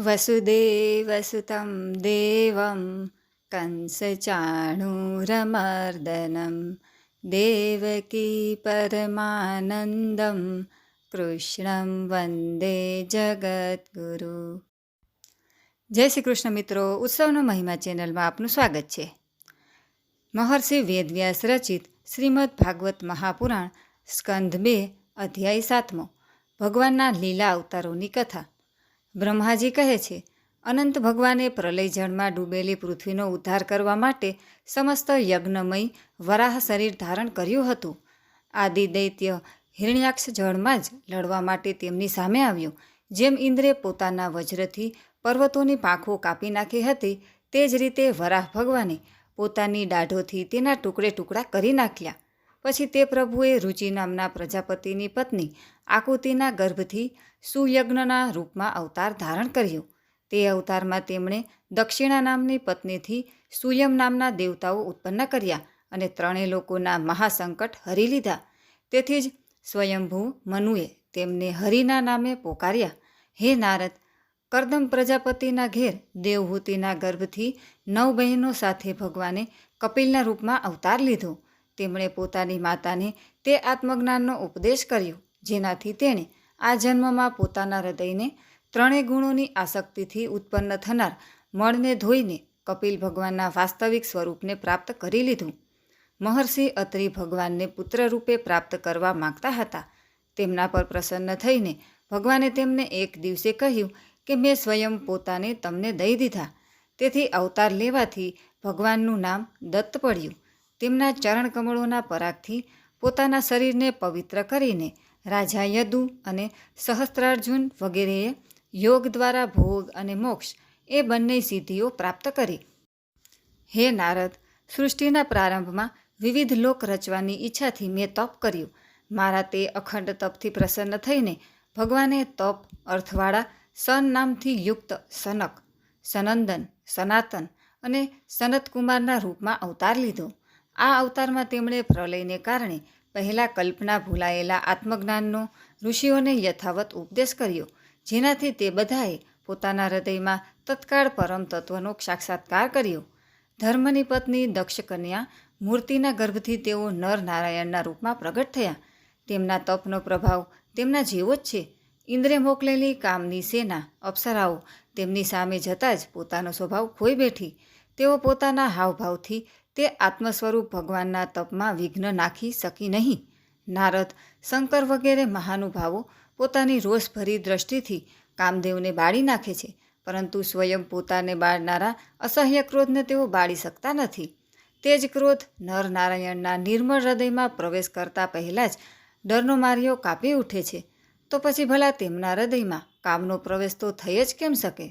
वसुदेवसुतं देवं कंसचाणूरमर्दनं देवकी परमानन्दं કૃષ્ણં વંદે જગદ્ગુરુ. જય શ્રી કૃષ્ણ મિત્રો, ઉત્સવનો મહિમા ચેનલમાં આપનું સ્વાગત છે. મહર્ષિ વેદવ્યાસ રચિત શ્રીમદ ભાગવત મહાપુરાણ સ્કંધ 2 અધ્યાય 7મો ભગવાનના લીલા અવતારોની કથા. બ્રહ્માજી કહે છે, અનંત ભગવાને પ્રલય જળમાં ડૂબેલી પૃથ્વીનો ઉદ્ધાર કરવા માટે સમસ્ત યજ્ઞમય વરાહ શરીર ધારણ કર્યું હતું. આદિ દૈત્ય હિરણ્યાક્ષ જળમાં જ લડવા માટે તેમની સામે આવ્યો. જેમ ઇન્દ્રે પોતાના વજ્રથી પર્વતોની પાંખો કાપી નાખી હતી, તે જ રીતે વરાહ ભગવાને પોતાની દાઢોથી તેના ટુકડે ટુકડા કરી નાખ્યા. પછી તે પ્રભુએ રુચિ નામના પ્રજાપતિની પત્ની આકુતિના ગર્ભથી સુયજ્ઞના રૂપમાં અવતાર ધારણ કર્યો. તે અવતારમાં તેમણે દક્ષિણા નામની પત્નીથી સુયમ નામના દેવતાઓ ઉત્પન્ન કર્યા અને ત્રણેય લોકોના મહાસંકટ હરી લીધા. તેથી જ સ્વયંભૂ મનુએ તેમને હરિના નામે પોકાર્યા. હે નારદ, કરદમ પ્રજાપતિના ઘેર દેવહૂતિના ગર્ભથી 9 બહેનો સાથે ભગવાને કપિલના રૂપમાં અવતાર લીધો. તેમણે પોતાની માતાને તે આત્મજ્ઞાનનો ઉપદેશ કર્યો, જેનાથી તેણે આ જન્મમાં પોતાના હૃદયને ત્રણેય ગુણોની આસક્તિથી ઉત્પન્ન થનાર મળને ધોઈને કપિલ ભગવાનના વાસ્તવિક સ્વરૂપને પ્રાપ્ત કરી લીધું. મહર્ષિ અત્રિ ભગવાનને પુત્ર રૂપે પ્રાપ્ત કરવા માંગતા હતા. તેમના પર પ્રસન્ન થઈને ભગવાને તેમને એક દિવસે કહ્યું કે મેં સ્વયં પોતાને તમને દઈ દીધા. તેથી અવતાર લેવાથી ભગવાનનું નામ દત્ત પડ્યું. તેમના ચરણ કમળોના પરાગથી પોતાના શરીરને પવિત્ર કરીને રાજા યદુ અને સહસ્ત્રાર્જુન વગેરેએ યોગ દ્વારા ભોગ અને મોક્ષ એ બંને સિદ્ધિઓ પ્રાપ્ત કરી. હે નારદ, સૃષ્ટિના પ્રારંભમાં વિવિધ લોક રચવાની ઈચ્છાથી મેં તપ કર્યું. મારા તે અખંડ તપથી પ્રસન્ન થઈને ભગવાને તપ અર્થવાળા સન નામથી યુક્ત સનક, સનંદન, સનાતન અને સનતકુમારના રૂપમાં અવતાર લીધો. આ અવતારમાં તેમણે પ્રલયને કારણે પહેલાં કલ્પના ભૂલાયેલા આત્મજ્ઞાનનો ઋષિઓને યથાવત ઉપદેશ કર્યો, જેનાથી તે બધાએ પોતાના હૃદયમાં તત્કાળ પરમ તત્વનો સાક્ષાત્કાર કર્યો. ધર્મની પત્ની દક્ષ કન્યા મૂર્તિના ગર્ભથી તેઓ નર નારાયણના રૂપમાં પ્રગટ થયા. તેમના તપનો પ્રભાવ તેમના જેવો જ છે. ઇન્દ્રે મોકલેલી કામની સેના અપ્સરાઓ તેમની સામે જતાં જ પોતાનો સ્વભાવ ખોઈ બેઠી. તેઓ પોતાના હાવભાવથી તે આત્મ સ્વરૂપ ભગવાનના તપમાં વિઘ્ન નાખી શકી નહીં. નારદ, શંકર વગેરે મહાનુભાવો પોતાની રોષભરી દ્રષ્ટિથી કામદેવને બાળી નાખે છે, પરંતુ સ્વયં પોતાને બાળનારા અસહ્ય ક્રોધને તેઓ બાળી શકતા નથી. તે જ ક્રોધ નર નારાયણના નિર્મળ હૃદયમાં પ્રવેશ કરતા પહેલાં જ ડરનો માર્યો કાપી ઉઠે છે. તો પછી ભલા તેમના હૃદયમાં કામનો પ્રવેશ તો થઈ જ કેમ શકે?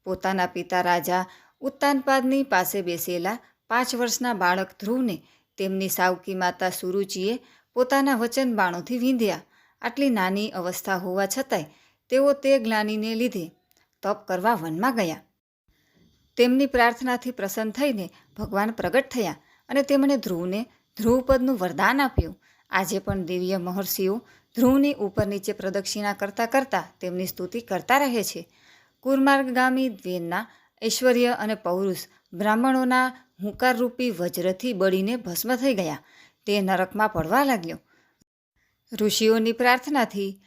પોતાના પિતા રાજા ઉત્તાનપાદની પાસે બેસેલા 5 વર્ષના બાળક ધ્રુવને તેમની સાવકી માતા સુરુચિએ પોતાના વચન બાણોથી વીંધ્યા. આટલી નાની અવસ્થા હોવા છતાંય તેઓ તે જ્ઞાનીને લીધે તપ કરવા વનમાં ગયા. તેમની પ્રાર્થનાથી પ્રસન્ન થઈને ભગવાન પ્રગટ થયા અને તેમણે ધ્રુવને ધ્રુવપદનું વરદાન આપ્યું. આજે પણ દિવ્ય મહર્ષિઓ ધ્રુવની ઉપર નીચે પ્રદક્ષિણા કરતાં કરતાં તેમની સ્તુતિ કરતા રહે છે. કુરમાર્ગગામી દ્વેનના ઐશ્વર્ય અને પૌરુષ બ્રાહ્મણોના હુંકારરૂપી વજ્રથી બળીને ભસ્મ થઈ ગયા. તે નરકમાં પડવા લાગ્યો. ઋષિઓની પ્રાર્થનાથી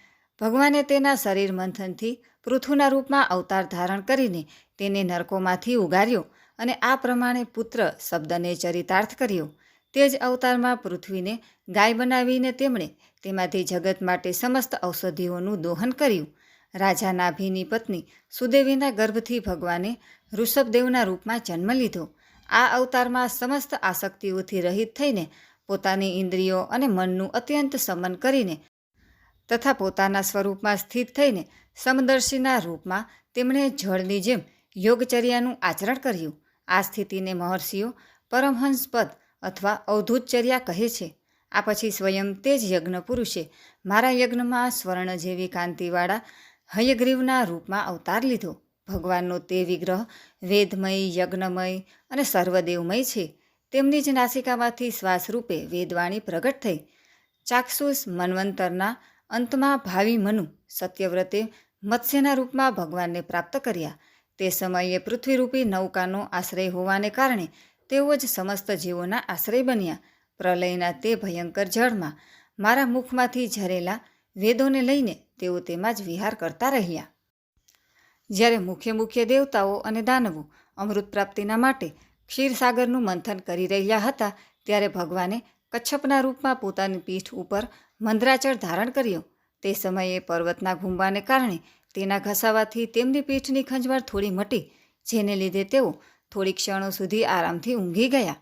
ભગવાને તેના શરીર મંથનથી પૃથુના રૂપમાં અવતાર ધારણ કરીને તેને નરકોમાંથી ઉગાર્યો અને આ પ્રમાણે પુત્ર શબ્દને ચરિતાર્થ કર્યો. તે જ અવતારમાં પૃથ્વીને ગાય બનાવીને તેમણે તેમાંથી જગત માટે સમસ્ત ઔષધિઓનું દોહન કર્યું. રાજા નાભીની પત્ની સુદેવીના ગર્ભથી ભગવાને ઋષભદેવના રૂપમાં જન્મ લીધો. આ અવતારમાં સમસ્ત આસક્તિઓથી રહિત થઈને પોતાની ઇન્દ્રિયો અને મનનું અત્યંત સમન કરીને તથા પોતાના સ્વરૂપમાં સ્થિત થઈને સમદર્શીના રૂપમાં તેમણે જળની જેમ યોગચર્યાનું આચરણ કર્યું. આ સ્થિતિને મહર્ષિઓ પરમહંસપદ અથવા અવધૂતચર્યા કહે છે. આ પછી સ્વયં તે જ યજ્ઞ પુરુષે મારા યજ્ઞમાં સ્વર્ણ જેવી કાંતિવાળા હયગ્રીવના રૂપમાં અવતાર લીધો. ભગવાનનો તે વિગ્રહ વેદમય, યજ્ઞમય અને સર્વદેવમય છે. તેમની જ નાસિકામાંથી શ્વાસ રૂપે વેદવાણી પ્રગટ થઈ. ચાક્ષુષ મન્વંતરના અંતમાં ભાવિ મનુ સત્યવ્રતે મત્સ્યના રૂપમાં ભગવાનને પ્રાપ્ત કર્યા. તે સમયે પૃથ્વીરૂપી નૌકાનો આશ્રય હોવાને કારણે તેઓ જ સમસ્ત જીવોના આશ્રય બન્યા. પ્રલયના તે ભયંકર જળમાં મારા મુખમાંથી ઝરેલા વેદોને લઈને તેઓ તેમાં જ વિહાર કરતા રહ્યા. જ્યારે મુખ્ય દેવતાઓ અને દાનવો અમૃત પ્રાપ્તિના માટે ક્ષીરસાગરનું મંથન કરી રહ્યા હતા, ત્યારે ભગવાને કચ્છપના રૂપમાં પોતાની પીઠ ઉપર મંદરાચળ ધારણ કર્યો. તે સમયે પર્વતના ઘૂમવાને કારણે તેના ઘસાવાથી તેમની પીઠની ખંજવાળ થોડી મટી, જેને લીધે તેઓ થોડી ક્ષણો સુધી આરામથી ઊંઘી ગયા.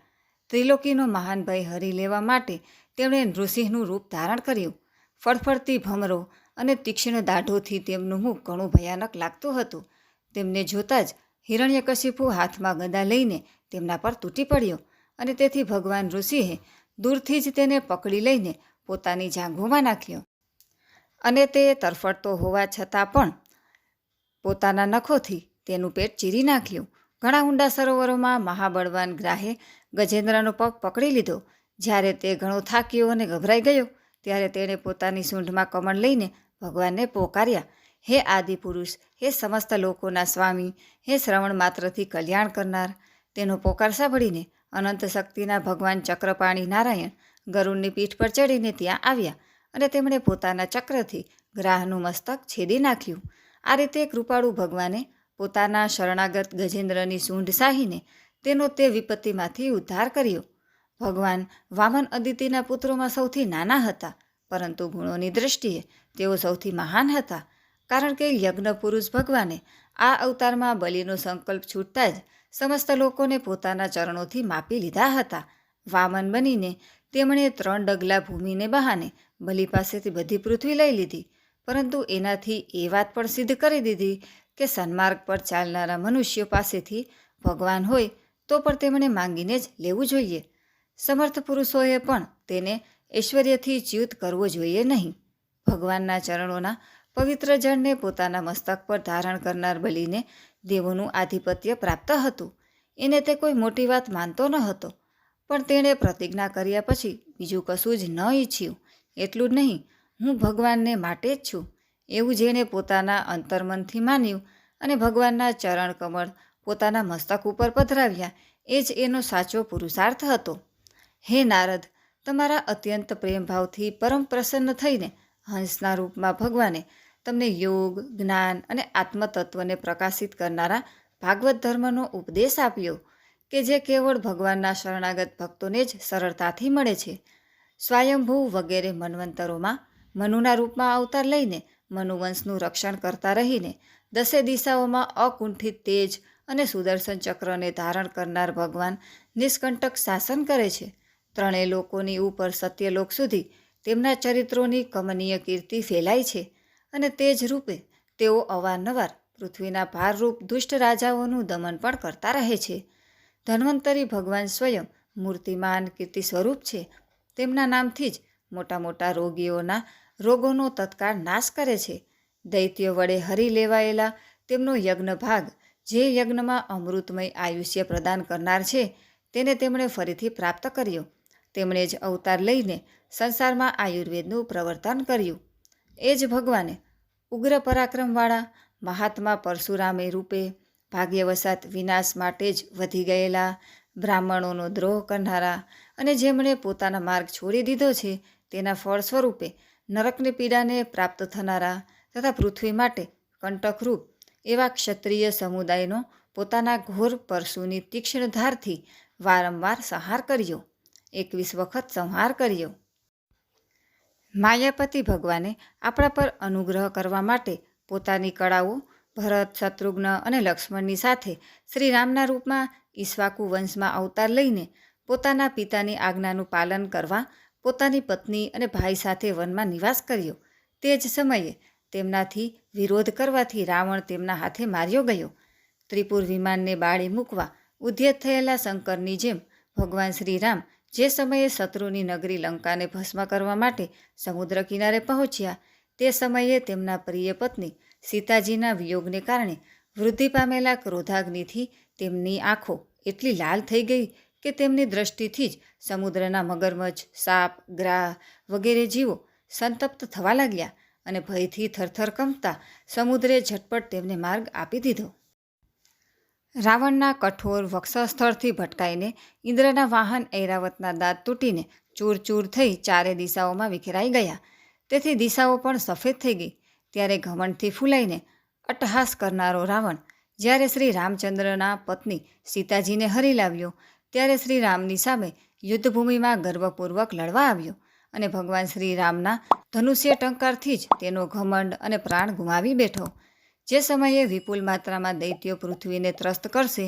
ત્રિલોકીનો મહાન ભય હરી લેવા માટે તેમણે નૃસિંહનું રૂપ ધારણ કર્યું. ફળફળતી ભમરો અને તીક્ષ્ણ દાઢોથી તેમનું મુખ ઘણું ભયાનક લાગતું હતું. તેમને જોતાં જ હિરણ્યકશિપુ હાથમાં ગદા લઈને તેમના પર તૂટી પડ્યો, અને તેથી ભગવાન ઋષિએ દૂરથી જ તેને પકડી લઈને પોતાની જાંઘોમાં નાખ્યો, અને તે તરફડતો હોવા છતાં પણ પોતાના નખોથી તેનું પેટ ચીરી નાખ્યું. ઘણા ઊંડા સરોવરોમાં મહાબળવાન ગ્રાહે ગજેન્દ્રનો પગ પકડી લીધો. જ્યારે તે ઘણો થાક્યો અને ગભરાઈ ગયો, ત્યારે તેણે પોતાની સૂંઢમાં કમળ લઈને ભગવાનને પોકાર્યા. હે આદિપુરુષ, હે સમસ્ત લોકોના સ્વામી, હે શ્રવણ માત્રથી કલ્યાણ કરનાર. તેનો પોકાર સાંભળીને અનંત શક્તિના ભગવાન ચક્રપાણી નારાયણ ગરુડની પીઠ પર ચડીને ત્યાં આવ્યા, અને તેમણે પોતાના ચક્રથી ગ્રાહનું મસ્તક છેદી નાખ્યું. આ રીતે કૃપાળુ ભગવાને પોતાના શરણાગત ગજેન્દ્રની સૂંઢ સાહીને તેનો તે વિપત્તિમાંથી ઉદ્ધાર કર્યો. ભગવાન વામન અદિતિના પુત્રોમાં સૌથી નાના હતા, પરંતુ ગુણોની દૃષ્ટિએ તેઓ સૌથી મહાન હતા. કારણ કે યજ્ઞ પુરુષ ભગવાને આ અવતારમાં બલિનો સંકલ્પ છૂટતા જ સમસ્ત લોકોને પોતાના ચરણોથી માપી લીધા હતા. વામન બનીને તેમણે 3 ડગલા ભૂમિને બહાને બલિ પાસેથી બધી પૃથ્વી લઈ લીધી, પરંતુ એનાથી એ વાત પણ સિદ્ધ કરી દીધી કે સન્માર્ગ પર ચાલનારા મનુષ્યો પાસેથી ભગવાન હોય તો પણ તેમણે માંગીને જ લેવું જોઈએ. સમર્થ પુરુષોએ પણ તેને ઐશ્વર્યથી ચ્યુત કરવો જોઈએ નહીં. ભગવાનના ચરણોના પવિત્ર જળને પોતાના મસ્તક પર ધારણ કરનાર બલિને દેવોનું આધિપત્ય પ્રાપ્ત હતું. એને તે કોઈ મોટી વાત માનતો ન હતો, પણ તેણે પ્રતિજ્ઞા કર્યા પછી બીજું કશું જ ન ઈચ્છ્યું. એટલું જ નહીં, હું ભગવાનને માટે જ છું એવું જેણે પોતાના અંતર્મનથી માન્યું અને ભગવાનના ચરણ કમળ પોતાના મસ્તક ઉપર પધરાવ્યા, એ જ એનો સાચો પુરુષાર્થ હતો. હે નારદ, તમારા અત્યંત પ્રેમભાવથી પરમ પ્રસન્ન થઈને હંસના રૂપમાં ભગવાને તમને યોગ, જ્ઞાન અને આત્મતત્વને પ્રકાશિત કરનારા ભાગવત ધર્મનો ઉપદેશ આપ્યો, કે જે કેવળ ભગવાનના શરણાગત ભક્તોને જ સરળતાથી મળે છે. સ્વયંભૂ વગેરે મન્વંતરોમાં મનુના રૂપમાં અવતાર લઈને મનુવંશનું રક્ષણ કરતા રહીને 10 દિશાઓમાં અકુંઠિત તેજ અને સુદર્શન ચક્રને ધારણ કરનાર ભગવાન નિષ્કંટક શાસન કરે છે. 3 લોકોની ઉપર સત્યલોક સુધી તેમના ચરિત્રોની કમનીય કીર્તિ ફેલાય છે, અને તે જ રૂપે તેઓ અવારનવાર પૃથ્વીના ભારરૂપ દુષ્ટ રાજાઓનું દમન પણ કરતા રહે છે. ધન્વંતરી ભગવાન સ્વયં મૂર્તિમાન કીર્તિ સ્વરૂપ છે. તેમના નામથી જ મોટા રોગીઓના રોગોનો તત્કાળ નાશ કરે છે. દૈત્યો વડે હરી લેવાયેલા તેમનો યજ્ઞ ભાગ, જે યજ્ઞમાં અમૃતમય આયુષ્ય પ્રદાન કરનાર છે, તેને તેમણે ફરીથી પ્રાપ્ત કર્યો. તેમણે જ અવતાર લઈને સંસારમાં આયુર્વેદનું પ્રવર્તન કર્યું. એ જ ભગવાને ઉગ્ર પરાક્રમવાળા મહાત્મા પરશુરામે રૂપે ભાગ્યવશાત વિનાશ માટે જ વધી ગયેલા, બ્રાહ્મણોનો દ્રોહ કરનારા અને જેમણે પોતાના માર્ગ છોડી દીધો છે, તેના ફળ સ્વરૂપે નરકની પીડાને પ્રાપ્ત થનારા તથા પૃથ્વી માટે કંટકરૂપ એવા ક્ષત્રિય સમુદાયનો પોતાના ઘોર પરશુની તીક્ષ્ણ ધારથી વારંવાર સંહાર કર્યો. 21 વખત સંહાર કર્યો. માયાપતિ ભગવાને આપણા પર અનુગ્રહ કરવા માટે પોતાની કળાઓ ભરત, શત્રુઘ્ન અને લક્ષ્મણની સાથે શ્રીરામના રૂપમાં ઈક્ષ્વાકુ વંશમાં અવતાર લઈને પોતાના પિતાની આજ્ઞાનું પાલન કરવા પોતાની પત્ની અને ભાઈ સાથે વનમાં નિવાસ કર્યો. તે જ સમયે તેમનાથી વિરોધ કરવાથી રાવણ તેમના હાથે માર્યો ગયો. ત્રિપુર વિમાનને બાળી મૂકવા ઉદ્યત થયેલા શંકરની જેમ ભગવાન શ્રીરામ જે સમયે શત્રુની નગરી લંકાને ભસ્મ કરવા માટે સમુદ્ર કિનારે પહોંચ્યા, તે સમયે તેમના પ્રિય પત્ની સીતાજીના વિયોગને કારણે વૃદ્ધિ પામેલા ક્રોધાગ્નિથી તેમની આંખો એટલી લાલ થઈ ગઈ કે તેમની દ્રષ્ટિથી જ સમુદ્રના મગરમચ્છ, સાપ, ગ્રાહ વગેરે જીવો સંતપ્ત થવા લાગ્યા અને ભયથી થરથર કંપતા સમુદ્રે ઝટપટ તેમને માર્ગ આપી દીધો. રાવણના કઠોર વક્ષસ્થળથી ભટકાઈને ઇન્દ્રના વાહન ઐરાવતના દાંત તૂટીને ચૂર ચૂર થઈ ચારે દિશાઓમાં વિખેરાઈ ગયા. તેથી દિશાઓ પણ સફેદ થઈ ગઈ. ત્યારે ઘમંડથી ફૂલાઈને અટ્ટહાસ કરનારો રાવણ જ્યારે શ્રી રામચંદ્રના પત્ની સીતાજીને હરી લાવ્યો ત્યારે શ્રી રામની સામે યુદ્ધભૂમિમાં ગર્વપૂર્વક લડવા આવ્યો અને ભગવાન શ્રી રામના ધનુષ્ય ટંકારથી જ તેનો ઘમંડ અને પ્રાણ ગુમાવી બેઠો. જે સમયે વિપુલ માત્રામાં દૈત્યો પૃથ્વીને ત્રસ્ત કરશે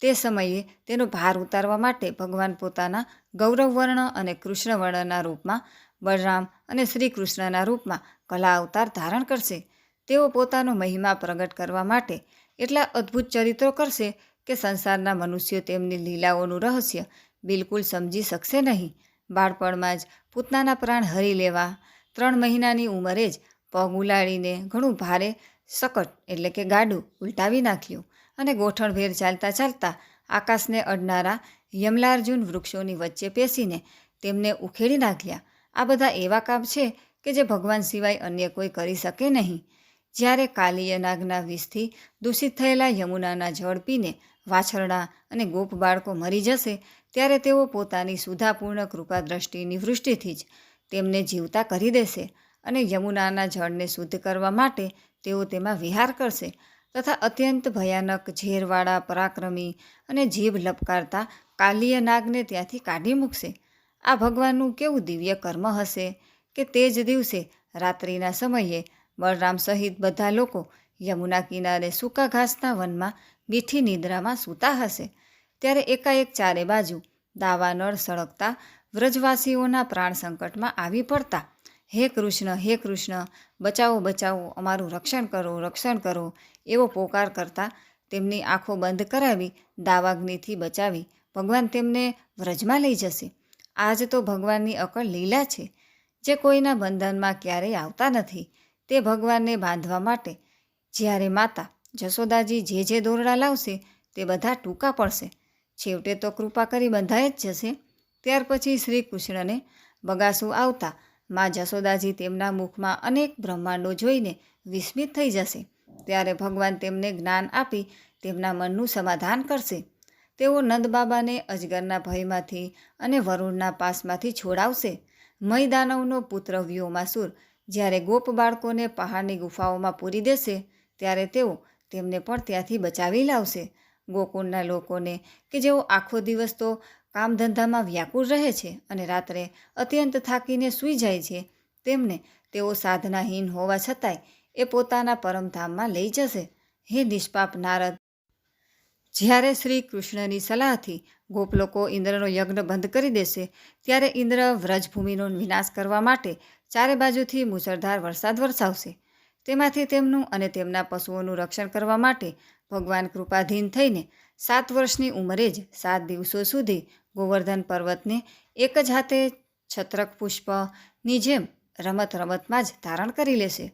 તે સમયે તેનો ભાર ઉતારવા માટે ભગવાન પોતાના ગૌરવવર્ણ અને કૃષ્ણવર્ણના રૂપમાં બલરામ અને શ્રી કૃષ્ણના રૂપમાં કલા અવતાર ધારણ કરશે. તેઓ પોતાનો મહિમા પ્રગટ કરવા માટે એટલા અદ્ભુત ચરિત્રો કરશે કે સંસારના મનુષ્યો તેમની લીલાઓનું રહસ્ય બિલકુલ સમજી શકશે નહીં. બાળપણમાં જ પૂતનાના પ્રાણ હરી લેવા 3 મહિનાની ઉંમરે જ પગ ઉલાળીને ઘણું ભારે સકટ એટલે કે ગાડું ઉલટાવી નાખ્યું અને ગોઠણભેર ચાલતા ચાલતા આકાશને અડનારા યમલાર્જુન વૃક્ષોની વચ્ચે પેસીને તેમને ઉખેડી નાખ્યા. આ બધા એવા કામ છે કે જે ભગવાન સિવાય અન્ય કોઈ કરી શકે નહીં. જ્યારે કાલિય નાગના વિષથી દૂષિત થયેલા યમુનાના જળ પીને વાછરડા અને ગોપ બાળકો મરી જશે ત્યારે તેઓ પોતાની સુધાપૂર્ણ કૃપા દ્રષ્ટિની વૃષ્ટિથી જ તેમને જીવતા કરી દેશે અને યમુનાના જળને શુદ્ધ કરવા માટે તેઓ તેમાં વિહાર કરશે તથા અત્યંત ભયાનક ઝેરવાળા પરાક્રમી અને જીભ લપકારતા કાલિય નાગને ત્યાંથી કાઢી મૂકશે. આ ભગવાનનું કેવું દિવ્ય કર્મ હશે કે તે જ દિવસે રાત્રિના સમયે બલરામ સહિત બધા લોકો યમુના કિનારે સૂકા ઘાસના વનમાં મીઠી નિદ્રામાં સૂતા હશે. ત્યારે એકાએક ચારે બાજુ દાવાનળ સળગતા વ્રજવાસીઓના પ્રાણ સંકટમાં આવી પડતા હે કૃષ્ણ બચાવો બચાવો, અમારું રક્ષણ કરો એવો પોકાર કરતા તેમની આંખો બંધ કરાવી દાવાગ્નિથી બચાવી ભગવાન તેમને વ્રજમાં લઈ જશે. આજ તો ભગવાનની અકળ લીલા છે જે કોઈના બંધનમાં ક્યારેય આવતા નથી. તે ભગવાનને બાંધવા માટે જ્યારે માતા જશોદાજી જે દોરડા લાવશે તે બધા ટૂંકા પડશે. છેવટે તો કૃપા કરી બંધાઈ જ જશે. ત્યાર પછી શ્રી કૃષ્ણને બગાસું આવતા મા જશોદાજી તેમના મુખમાં અનેક બ્રહ્માંડો જોઈને વિસ્મિત થઈ જશે. ત્યારે ભગવાન તેમને જ્ઞાન આપી તેમના મનનું સમાધાન કરશે. તેઓ નંદબાબાને અજગરના ભયમાંથી અને વરુણના પાસમાંથી છોડાવશે. મય દાનવનો પુત્ર વ્યોમાસુર જ્યારે ગોપ બાળકોને પહાડની ગુફાઓમાં પૂરી દેશે ત્યારે તેઓ તેમને પણ ત્યાંથી બચાવી લાવશે. ગોકુળના લોકોને કે જેઓ આખો દિવસ તો કામધંધામાં વ્યાકુળ રહે છે અને રાત્રે અત્યંત થાકીને સૂઈ જાય છે તેમને તેઓ સાધનાહીન હોવા છતાંય એ પોતાના પરમધામમાં લઈ જશે. હે નિષ્પાપ નારદ, જ્યારે શ્રી કૃષ્ણની સલાહથી ગોપલોકો ઇન્દ્રનો યજ્ઞ બંધ કરી દેશે ત્યારે ઇન્દ્ર વ્રજભૂમિનો વિનાશ કરવા માટે ચારે બાજુથી મુસળધાર વરસાદ વરસાવશે. તેમાંથી તેમનું અને તેમના પશુઓનું રક્ષણ કરવા માટે ભગવાન કૃપાધીન થઈને 7 વર્ષની ઉંમરે જ 7 દિવસો સુધી ગોવર્ધન પર્વતને એક જ હાથે છત્રક પુષ્પની જેમ રમતમાં જ ધારણ કરી લેશે.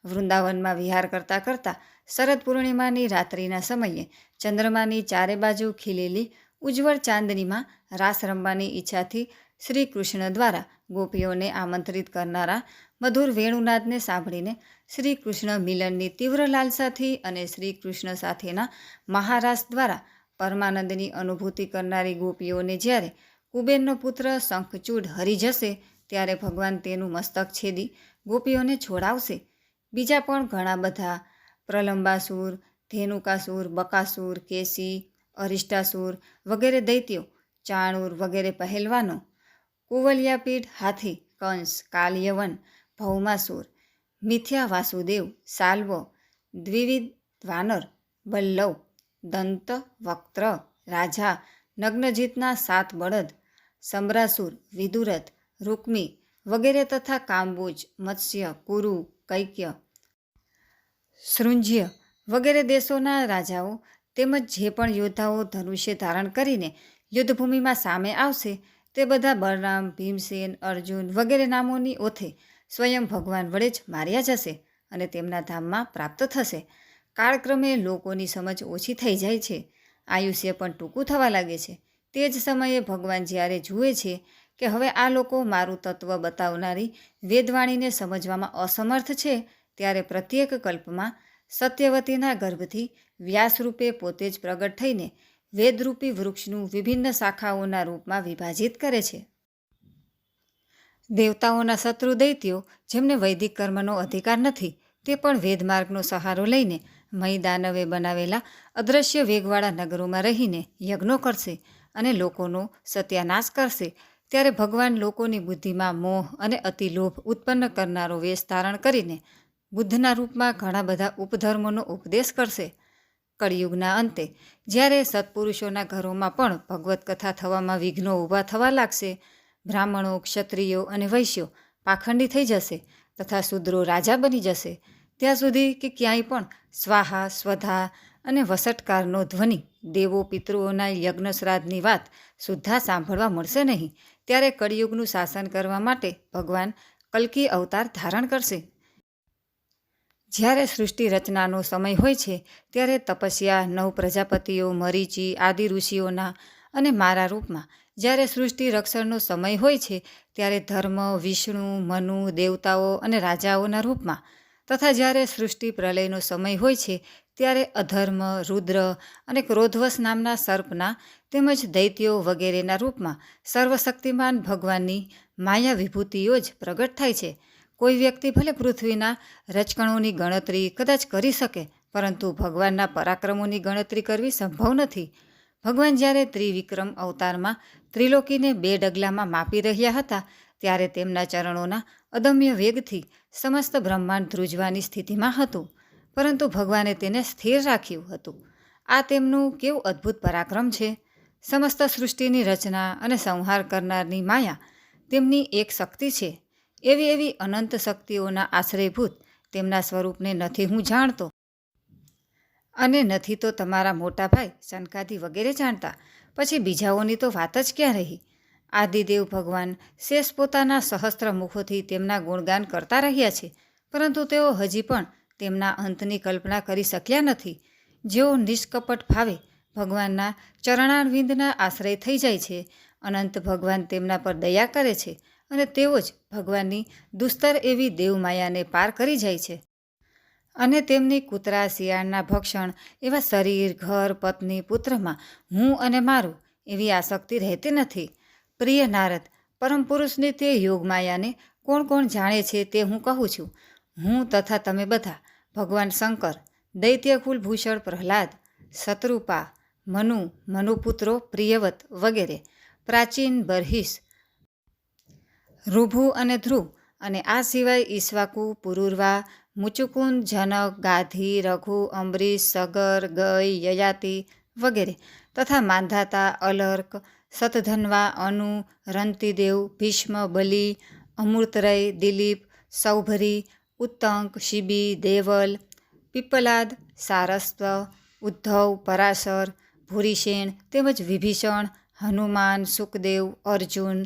વૃંદાવનમાં વિહાર કરતાં કરતાં શરદ પૂર્ણિમાની રાત્રિના સમયે ચંદ્રમાની ચારે બાજુ ખીલેલી ઉજ્જવળ ચાંદનીમાં રાસ રમવાની ઈચ્છાથી શ્રી કૃષ્ણ દ્વારા ગોપીઓને આમંત્રિત કરનારા મધુર વેણુનાદને સાંભળીને શ્રી કૃષ્ણ મિલનની તીવ્ર લાલસાથી અને શ્રી કૃષ્ણ સાથેના મહારાસ દ્વારા પરમાનંદની અનુભૂતિ કરનારી ગોપીઓને જ્યારે કુબેરનો પુત્ર શંખચૂડ હરી જશે ત્યારે ભગવાન તેનું મસ્તક છેદી ગોપીઓને છોડાવશે. બીજા પણ ઘણા બધા પ્રલંબાસુર, ધેનુકાસુર, બકાસુર, કેસી, અરિષ્ટાસુર વગેરે દૈત્યો, ચાણૂર વગેરે પહેલવાનો, કુવલિયાપીઠ હાથી, કંસ, કાલયવન, ભૌમાસુર, મિથ્યા વાસુદેવ, સાલ્વ, દ્વિવિધ વાનર, બલ્લવ, દંત, વક્ત્ર, રાજા, નગ્નજીતના 7 બળદ, સંબ્રાસુર, વિદુરથ, રૂક્મી વગેરે તથા કાંબુજ, મત્સ્ય, કુરુ, કૈક્ય, શૃંજ્ય વગેરે દેશોના રાજાઓ તેમજ જે પણ યોદ્ધાઓ ધનુષ્ય ધારણ કરીને યુદ્ધભૂમિમાં સામે આવશે તે બધા બલરામ, ભીમસેન, અર્જુન વગેરે નામોની ઓથે સ્વયં ભગવાન વડે જ માર્યા જશે અને તેમના ધામમાં પ્રાપ્ત થશે. કાળક્રમે લોકોની સમજ ઓછી થઈ જાય છે, આયુષ્ય પણ ટૂંકું થવા લાગે છે. તે જ સમયે ભગવાન જ્યારે જુએ છે કે હવે આ લોકો મારું તત્વ બતાવનારી વેદવાણીને સમજવામાં અસમર્થ છે, ત્યારે પ્રત્યેક કલ્પમાં સત્યવતીના ગર્ભથી વ્યાસરૂપે પોતે જ પ્રગટ થઈને વેદરૂપી વૃક્ષનું વિભિન્ન શાખાઓના રૂપમાં વિભાજિત કરે છે. દેવતાઓના શત્રુ દૈત્યો, જેમને વૈદિક કર્મનો અધિકાર નથી, તે પણ વેદમાર્ગનો સહારો લઈને મય દાનવે બનાવેલા અદૃશ્ય વેગવાળા નગરોમાં રહીને યજ્ઞો કરશે અને લોકોનો સત્યાનાશ કરશે. ત્યારે ભગવાન લોકોની બુદ્ધિમાં મોહ અને અતિલોભ ઉત્પન્ન કરનારો વેશ ધારણ કરીને બુદ્ધના રૂપમાં ઘણા બધા ઉપધર્મોનો ઉપદેશ કરશે. કળિયુગના અંતે જ્યારે સત્પુરુષોના ઘરોમાં પણ ભગવત કથા થવામાં વિઘ્નો ઊભા થવા લાગશે, બ્રાહ્મણો, ક્ષત્રિયો અને વૈશ્યો પાખંડી થઈ જશે તથા શૂદ્રો રાજા બની જશે, ત્યાં સુધી કે ક્યાંય પણ સ્વાહા, સ્વધા અને વસટકારનો ધ્વનિ, દેવો પિતૃઓના યજ્ઞ શ્રાદ્ધની વાત સુદ્ધા સાંભળવા મળશે નહીં. ત્યારે કળિયુગનું શાસન કરવા માટે ભગવાન કલ્કી અવતાર ધારણ કરશે. જ્યારે સૃષ્ટિ રચનાનો સમય હોય છે, ત્યારે તપસ્યા, 9 પ્રજાપતિઓ, મરીચી આદિ ઋષિઓના અને મારા રૂપમાં જ્યારે સૃષ્ટિ રક્ષણનો સમય હોય છે, ત્યારે ધર્મ, વિષ્ણુ, મનુ, દેવતાઓ અને રાજાઓના રૂપમાં તથા જ્યારે સૃષ્ટિ પ્રલયનો સમય હોય છે, ત્યારે અધર્મ, રુદ્ર અને ક્રોધવશ નામના સર્પના તેમજ દૈત્યો વગેરેના રૂપમાં સર્વશક્તિમાન ભગવાનની માયા વિભૂતિઓ જ પ્રગટ થાય છે. કોઈ વ્યક્તિ ભલે પૃથ્વીના રજકણોની ગણતરી કદાચ કરી શકે, પરંતુ ભગવાનના પરાક્રમોની ગણતરી કરવી સંભવ નથી. ભગવાન જ્યારે ત્રિવિક્રમ અવતારમાં ત્રિલોકીને 2 ડગલામાં માપી રહ્યા હતા, ત્યારે તેમના ચરણોના અદમ્ય વેગથી સમસ્ત બ્રહ્માંડ ધ્રુજવાની સ્થિતિમાં હતું, પરંતુ ભગવાને તેને સ્થિર રાખ્યું હતું. આ તેમનું કેવું અદ્ભુત પરાક્રમ છે! સમસ્ત સૃષ્ટિની રચના અને સંહાર કરનારની માયા તેમની એક શક્તિ છે. એવી અનંત શક્તિઓના આશ્રયભૂત તેમના સ્વરૂપને નથી હું જાણતો, અને નથી તો તમારા મોટા ભાઈ સનકાદિ વગેરે જાણતા, પછી બીજાઓની તો વાત જ ક્યાં રહી. આદિદેવ ભગવાન શેષ પોતાના સહસ્ત્ર મુખોથી તેમના ગુણગાન કરતા રહ્યા છે, પરંતુ તેઓ હજી પણ તેમના અંતની કલ્પના કરી શક્યા નથી. જેઓ નિષ્કપટ ભાવે ભગવાનના ચરણારવિંદના આશ્રય થઈ જાય છે, અનંત ભગવાન તેમના પર દયા કરે છે અને તેઓ જ ભગવાનની દુસ્તર એવી દેવમાયાને પાર કરી જાય છે. અને તેમની કૂતરા, શિયાળના ભક્ષણ એવા શરીર, ઘર, પત્ની, પુત્રમાં હું અને મારું એવી આસક્તિ રહેતી નથી. પ્રિય નારદ, પરમ પુરુષની તે યોગમાયાને કોણ કોણ જાણે છે તે હું કહું છું. હું તથા તમે બધા, ભગવાન શંકર, દૈત્ય કુલભૂષણ પ્રહલાદ, શત્રુપા, મનુ, મનુપુત્રો પ્રિયવત વગેરે, પ્રાચીન, બર્હિષ, ઋભુ અને ધ્રુવ, અને આ સિવાય ઈક્ષ્વાકુ, પુરુરવા, મુચુકુંદ, જનક, ગાધી, રઘુ, અંબરીશ, સગર, ગય, યયાતિ વગેરે, તથા માંધાતા, અલર્ક, શતધન્વા, અનુ, રંતિદેવ, ભીષ્મ, બલિ, અમૃતરય, દિલીપ, સૌભરી, ઉત્તંક, શિબી, દેવલ, પીપ્પલાદ, સારસ્વ, ઉદ્ધવ, પરાશર, ભૂરિસેન તેમજ વિભીષણ, હનુમાન, સુકદેવ, અર્જુન,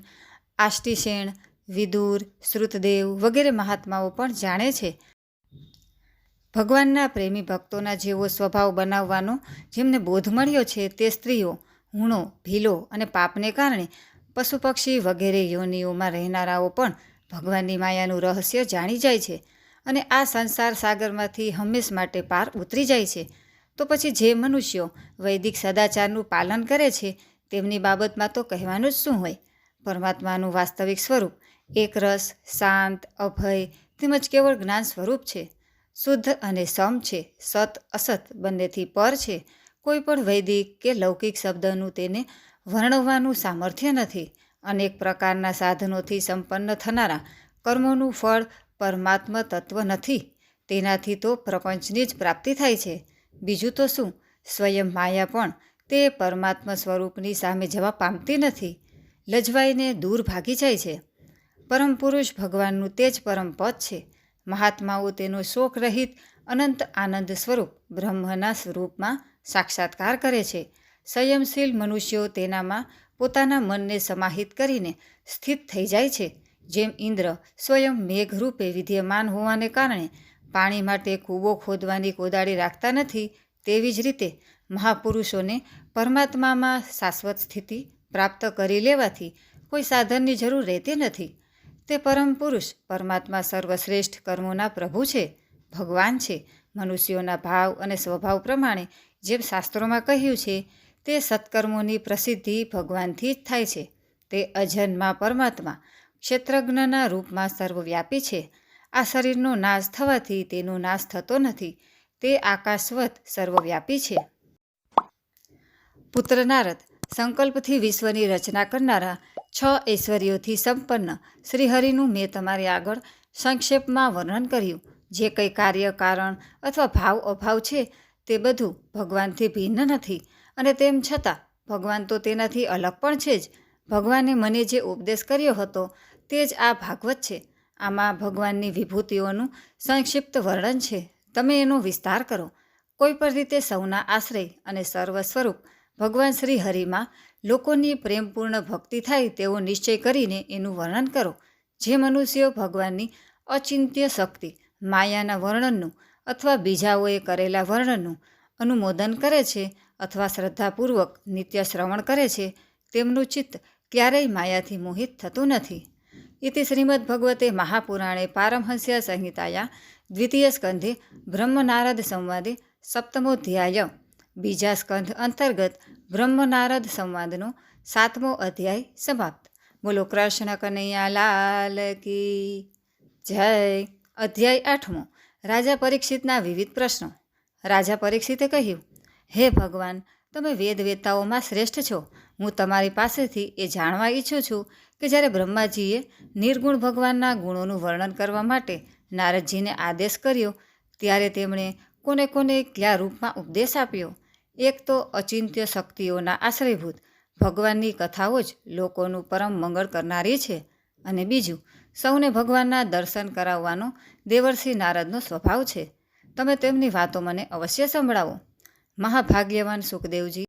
આષ્ટિસેન, વિદુર, શ્રુતદેવ વગેરે મહાત્માઓ પણ જાણે છે. ભગવાનના પ્રેમી ભક્તોના જેવો સ્વભાવ બનાવવાનો જેમને બોધ મળ્યો છે, તે સ્ત્રીઓ, હુણો, ભીલો અને પાપને કારણે પશુ પક્ષી વગેરે યોનિઓમાં રહેનારાઓ પણ ભગવાનની માયાનું રહસ્ય જાણી જાય છે અને આ સંસાર સાગરમાંથી હંમેશ માટે પાર ઉતરી જાય છે. તો પછી જે મનુષ્યો વૈદિક સદાચારનું પાલન કરે છે, તેમની બાબતમાં તો કહેવાનું જ શું હોય. પરમાત્માનું વાસ્તવિક સ્વરૂપ એકરસ, શાંત, અભય તેમજ કેવળ જ્ઞાન સ્વરૂપ છે. શુદ્ધ અને સમ છે, સત અસત બંનેથી પર છે. કોઈ પણ વૈદિક કે લૌકિક શબ્દનું તેને વર્ણવવાનું સામર્થ્ય નથી. અનેક પ્રકારના સાધનોથી સંપન્ન થનારા કર્મોનું ફળ પરમાત્મા તત્વ નથી. તેનાથી તો પ્રપંચની જ પ્રાપ્તિ થાય છે. બીજું તો શું, સ્વયં માયા પણ તે પરમાત્મા સ્વરૂપની સામે જવા પામતી નથી, લજવાઈને દૂર ભાગી જાય છે. પરમ પુરુષ ભગવાનનું તે જ પરમ પદ છે. મહાત્માઓ તેનો શોક રહિત અનંત આનંદ સ્વરૂપ બ્રહ્મના સ્વરૂપમાં સાક્ષાત્કાર કરે છે. સંયમશીલ મનુષ્યો તેનામાં પોતાના મનને સમાહિત કરીને સ્થિત થઈ જાય છે. જેમ ઇન્દ્ર સ્વયં મેઘરૂપે વિદ્યમાન હોવાને કારણે પાણી માટે કૂવો ખોદવાની કોદાળી રાખતા નથી, તેવી જ રીતે મહાપુરુષોને પરમાત્મામાં શાશ્વત સ્થિતિ પ્રાપ્ત કરી લેવાથી કોઈ સાધનની જરૂર રહેતી નથી. તે પરમ પુરુષ પરમાત્મા સર્વશ્રેષ્ઠ કર્મોના પ્રભુ છે, ભગવાન છે. મનુષ્યોના ભાવ અને સ્વભાવ પ્રમાણે જેમ શાસ્ત્રોમાં કહ્યું છે, તે સત્કર્મોની પ્રસિદ્ધિ ભગવાનથી જ થાય છે. તે અજન્મા પરમાત્મા ક્ષેત્રજ્ઞના રૂપમાં સર્વવ્યાપી છે. આ શરીરનો નાશ થવાથી તેનો નાશ થતો નથી. તે આકાશવત સર્વવ્યાપી છે. પુત્ર નારદ, સંકલ્પથી વિશ્વની રચના કરનારા 6 ઐશ્વર્યોથી સંપન્ન શ્રીહરિનું મેં તમારી આગળ સંક્ષેપમાં વર્ણન કર્યું. જે કંઈ કાર્ય, કારણ અથવા ભાવ અભાવ છે તે બધું ભગવાનથી ભિન્ન નથી, અને તેમ છતાં ભગવાન તો તેનાથી અલગ પણ છે જ. ભગવાને મને જે ઉપદેશ કર્યો હતો તે જ આ ભાગવત છે. આમાં ભગવાનની વિભૂતિઓનું સંક્ષિપ્ત વર્ણન છે. તમે એનો વિસ્તાર કરો. કોઈ પણ રીતે સૌના આશ્રય અને સર્વ સ્વરૂપ ભગવાન શ્રી હરિમાં લોકોની પ્રેમપૂર્ણ ભક્તિ થાય તેવો નિશ્ચય કરીને એનું વર્ણન કરો. જે મનુષ્યો ભગવાનની અચિંત્ય શક્તિ, માયાના વર્ણનનું અથવા બીજાઓએ કરેલા વર્ણનનું અનુમોદન કરે છે અથવા શ્રદ્ધાપૂર્વક નિત્ય શ્રવણ કરે છે, તેમનું ચિત્ત ક્યારેય માયાથી મોહિત થતું નથી. ઇતિ શ્રીમદ્ ભગવતે મહાપુરાણે પારમહંસ્યા સંહિતાયા દ્વિતીય સ્કંધે બ્રહ્મનારદ સંવાદે સપ્તમોધ્યાય. બીજા સ્કંધ અંતર્ગત બ્રહ્મનારદ સંવાદનો 7મો અધ્યાય સમાપ્ત. બોલો કૃષ્ણ કનૈયા લાલ કી જય. અધ્યાય 8મો. રાજા પરીક્ષિતના વિવિધ પ્રશ્નો. રાજા પરીક્ષિતે કહ્યું, હે ભગવાન, તમે વેદવેતાઓમાં શ્રેષ્ઠ છો. હું તમારી પાસેથી એ જાણવા ઈચ્છું છું કે જ્યારે બ્રહ્માજીએ નિર્ગુણ ભગવાનના ગુણોનું વર્ણન કરવા માટે નારદજીને આદેશ કર્યો ત્યારે તેમણે કોને કોને કયા રૂપમાં ઉપદેશ આપ્યો. એક તો અચિંત્ય શક્તિઓના આશ્રયભૂત ભગવાનની કથાઓ જ લોકોનું પરમ મંગળ કરનારી છે, અને બીજું સૌને ભગવાનના દર્શન કરાવવાનો દેવર્ષિ નારદનો સ્વભાવ છે. તમે તેમની વાતો મને અવશ્ય સંભળાવો. મહાભાગ્યવાન સુખદેવજી,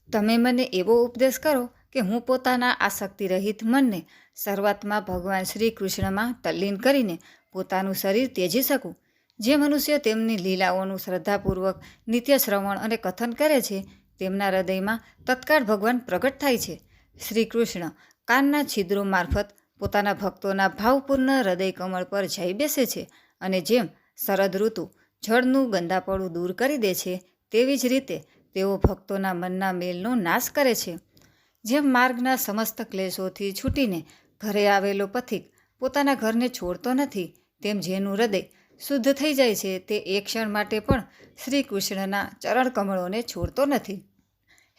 તમે મને એવો ઉપદેશ કરો કે હું પોતાના આસક્તિ રહિત મનને શરૂઆતમાં ભગવાન શ્રી કૃષ્ણમાં તલ્લીન કરીને પોતાનું શરીર ત્યજી શકું. જે મનુષ્ય તેમની લીલાઓનું શ્રદ્ધાપૂર્વક નિત્ય શ્રવણ અને કથન કરે છે, તેમના હૃદયમાં તત્કાળ ભગવાન પ્રગટ થાય છે. શ્રી કૃષ્ણ કાનના છિદ્રો મારફત પોતાના ભક્તોના ભાવપૂર્ણ હૃદય કમળ પર જઈ બેસે છે, અને જેમ શરદ ઋતુ જળનું ગંદાપણું દૂર કરી દે છે, તેવી જ રીતે તેઓ ભક્તોના મનના મેલનો નાશ કરે છે. જેમ માર્ગના સમસ્ત ક્લેશોથી છૂટીને ઘરે આવેલો પથિક પોતાના ઘરને છોડતો નથી, તેમ જેનું હૃદય શુદ્ધ થઈ જાય છે તે એક ક્ષણ માટે પણ શ્રી કૃષ્ણના ચરણ કમળોને છોડતો નથી.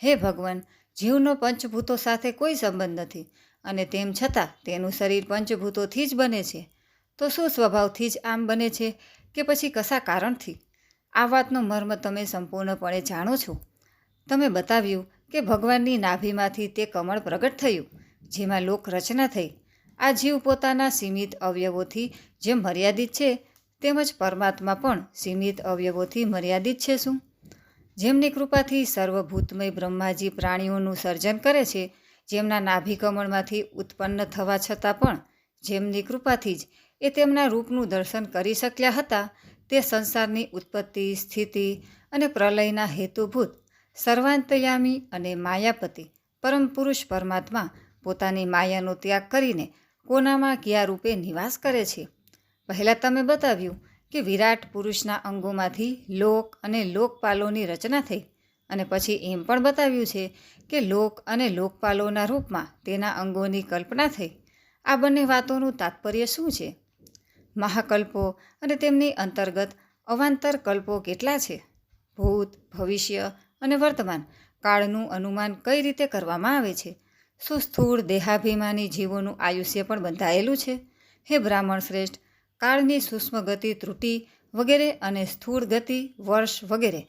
હે ભગવાન, જીવનો પંચભૂતો સાથે કોઈ સંબંધ નથી, અને તેમ છતાં તેનું શરીર પંચભૂતોથી જ બને છે. તો શું સ્વભાવથી જ આમ બને છે કે પછી કશા કારણથી? આ વાતનો મર્મ તમે સંપૂર્ણપણે જાણો છો. તમે બતાવ્યું કે ભગવાનની નાભીમાંથી તે કમળ પ્રગટ થયું, જેમાં લોક રચના થઈ. આ જીવ પોતાના સીમિત અવયવોથી જેમ મર્યાદિત છે, તેમજ પરમાત્મા પણ સીમિત અવયવોથી મર્યાદિત છે શું? જેમની કૃપાથી સર્વભૂતમય બ્રહ્માજી પ્રાણીઓનું સર્જન કરે છે, જેમના નાભિકમળમાંથી ઉત્પન્ન થવા છતાં પણ જેમની કૃપાથી જ એ તેમના રૂપનું દર્શન કરી શક્યા હતા, તે સંસારની ઉત્પત્તિ, સ્થિતિ અને પ્રલયના હેતુભૂત સર્વાંતયામી અને માયાપતિ પરમ પુરુષ પરમાત્મા પોતાની માયાનો ત્યાગ કરીને કોનામાં કયા રૂપે નિવાસ કરે છે. પહેલાં તમે બતાવ્યું કે વિરાટ પુરુષના અંગોમાંથી લોક અને લોકપાલોની રચના થઈ, અને પછી એમ પણ બતાવ્યું છે કે લોક અને લોકપાલોના રૂપમાં તેના અંગોની કલ્પના થઈ. આ બંને વાતોનું તાત્પર્ય શું છે? મહાકલ્પો અને તેમની અંતર્ગત અવાંતર કલ્પો કેટલા છે? ભૂત, ભવિષ્ય અને વર્તમાન કાળનું અનુમાન કઈ રીતે કરવામાં આવે છે? શું સ્થૂળ દેહાભિમાની જીવોનું આયુષ્ય પણ બંધાયેલું છે? હે બ્રાહ્મણ શ્રેષ્ઠ, કાળની સૂક્ષ્મ ગતિ, ત્રુટિ વગેરે અને સ્થૂળ ગતિ, વર્ષ વગેરે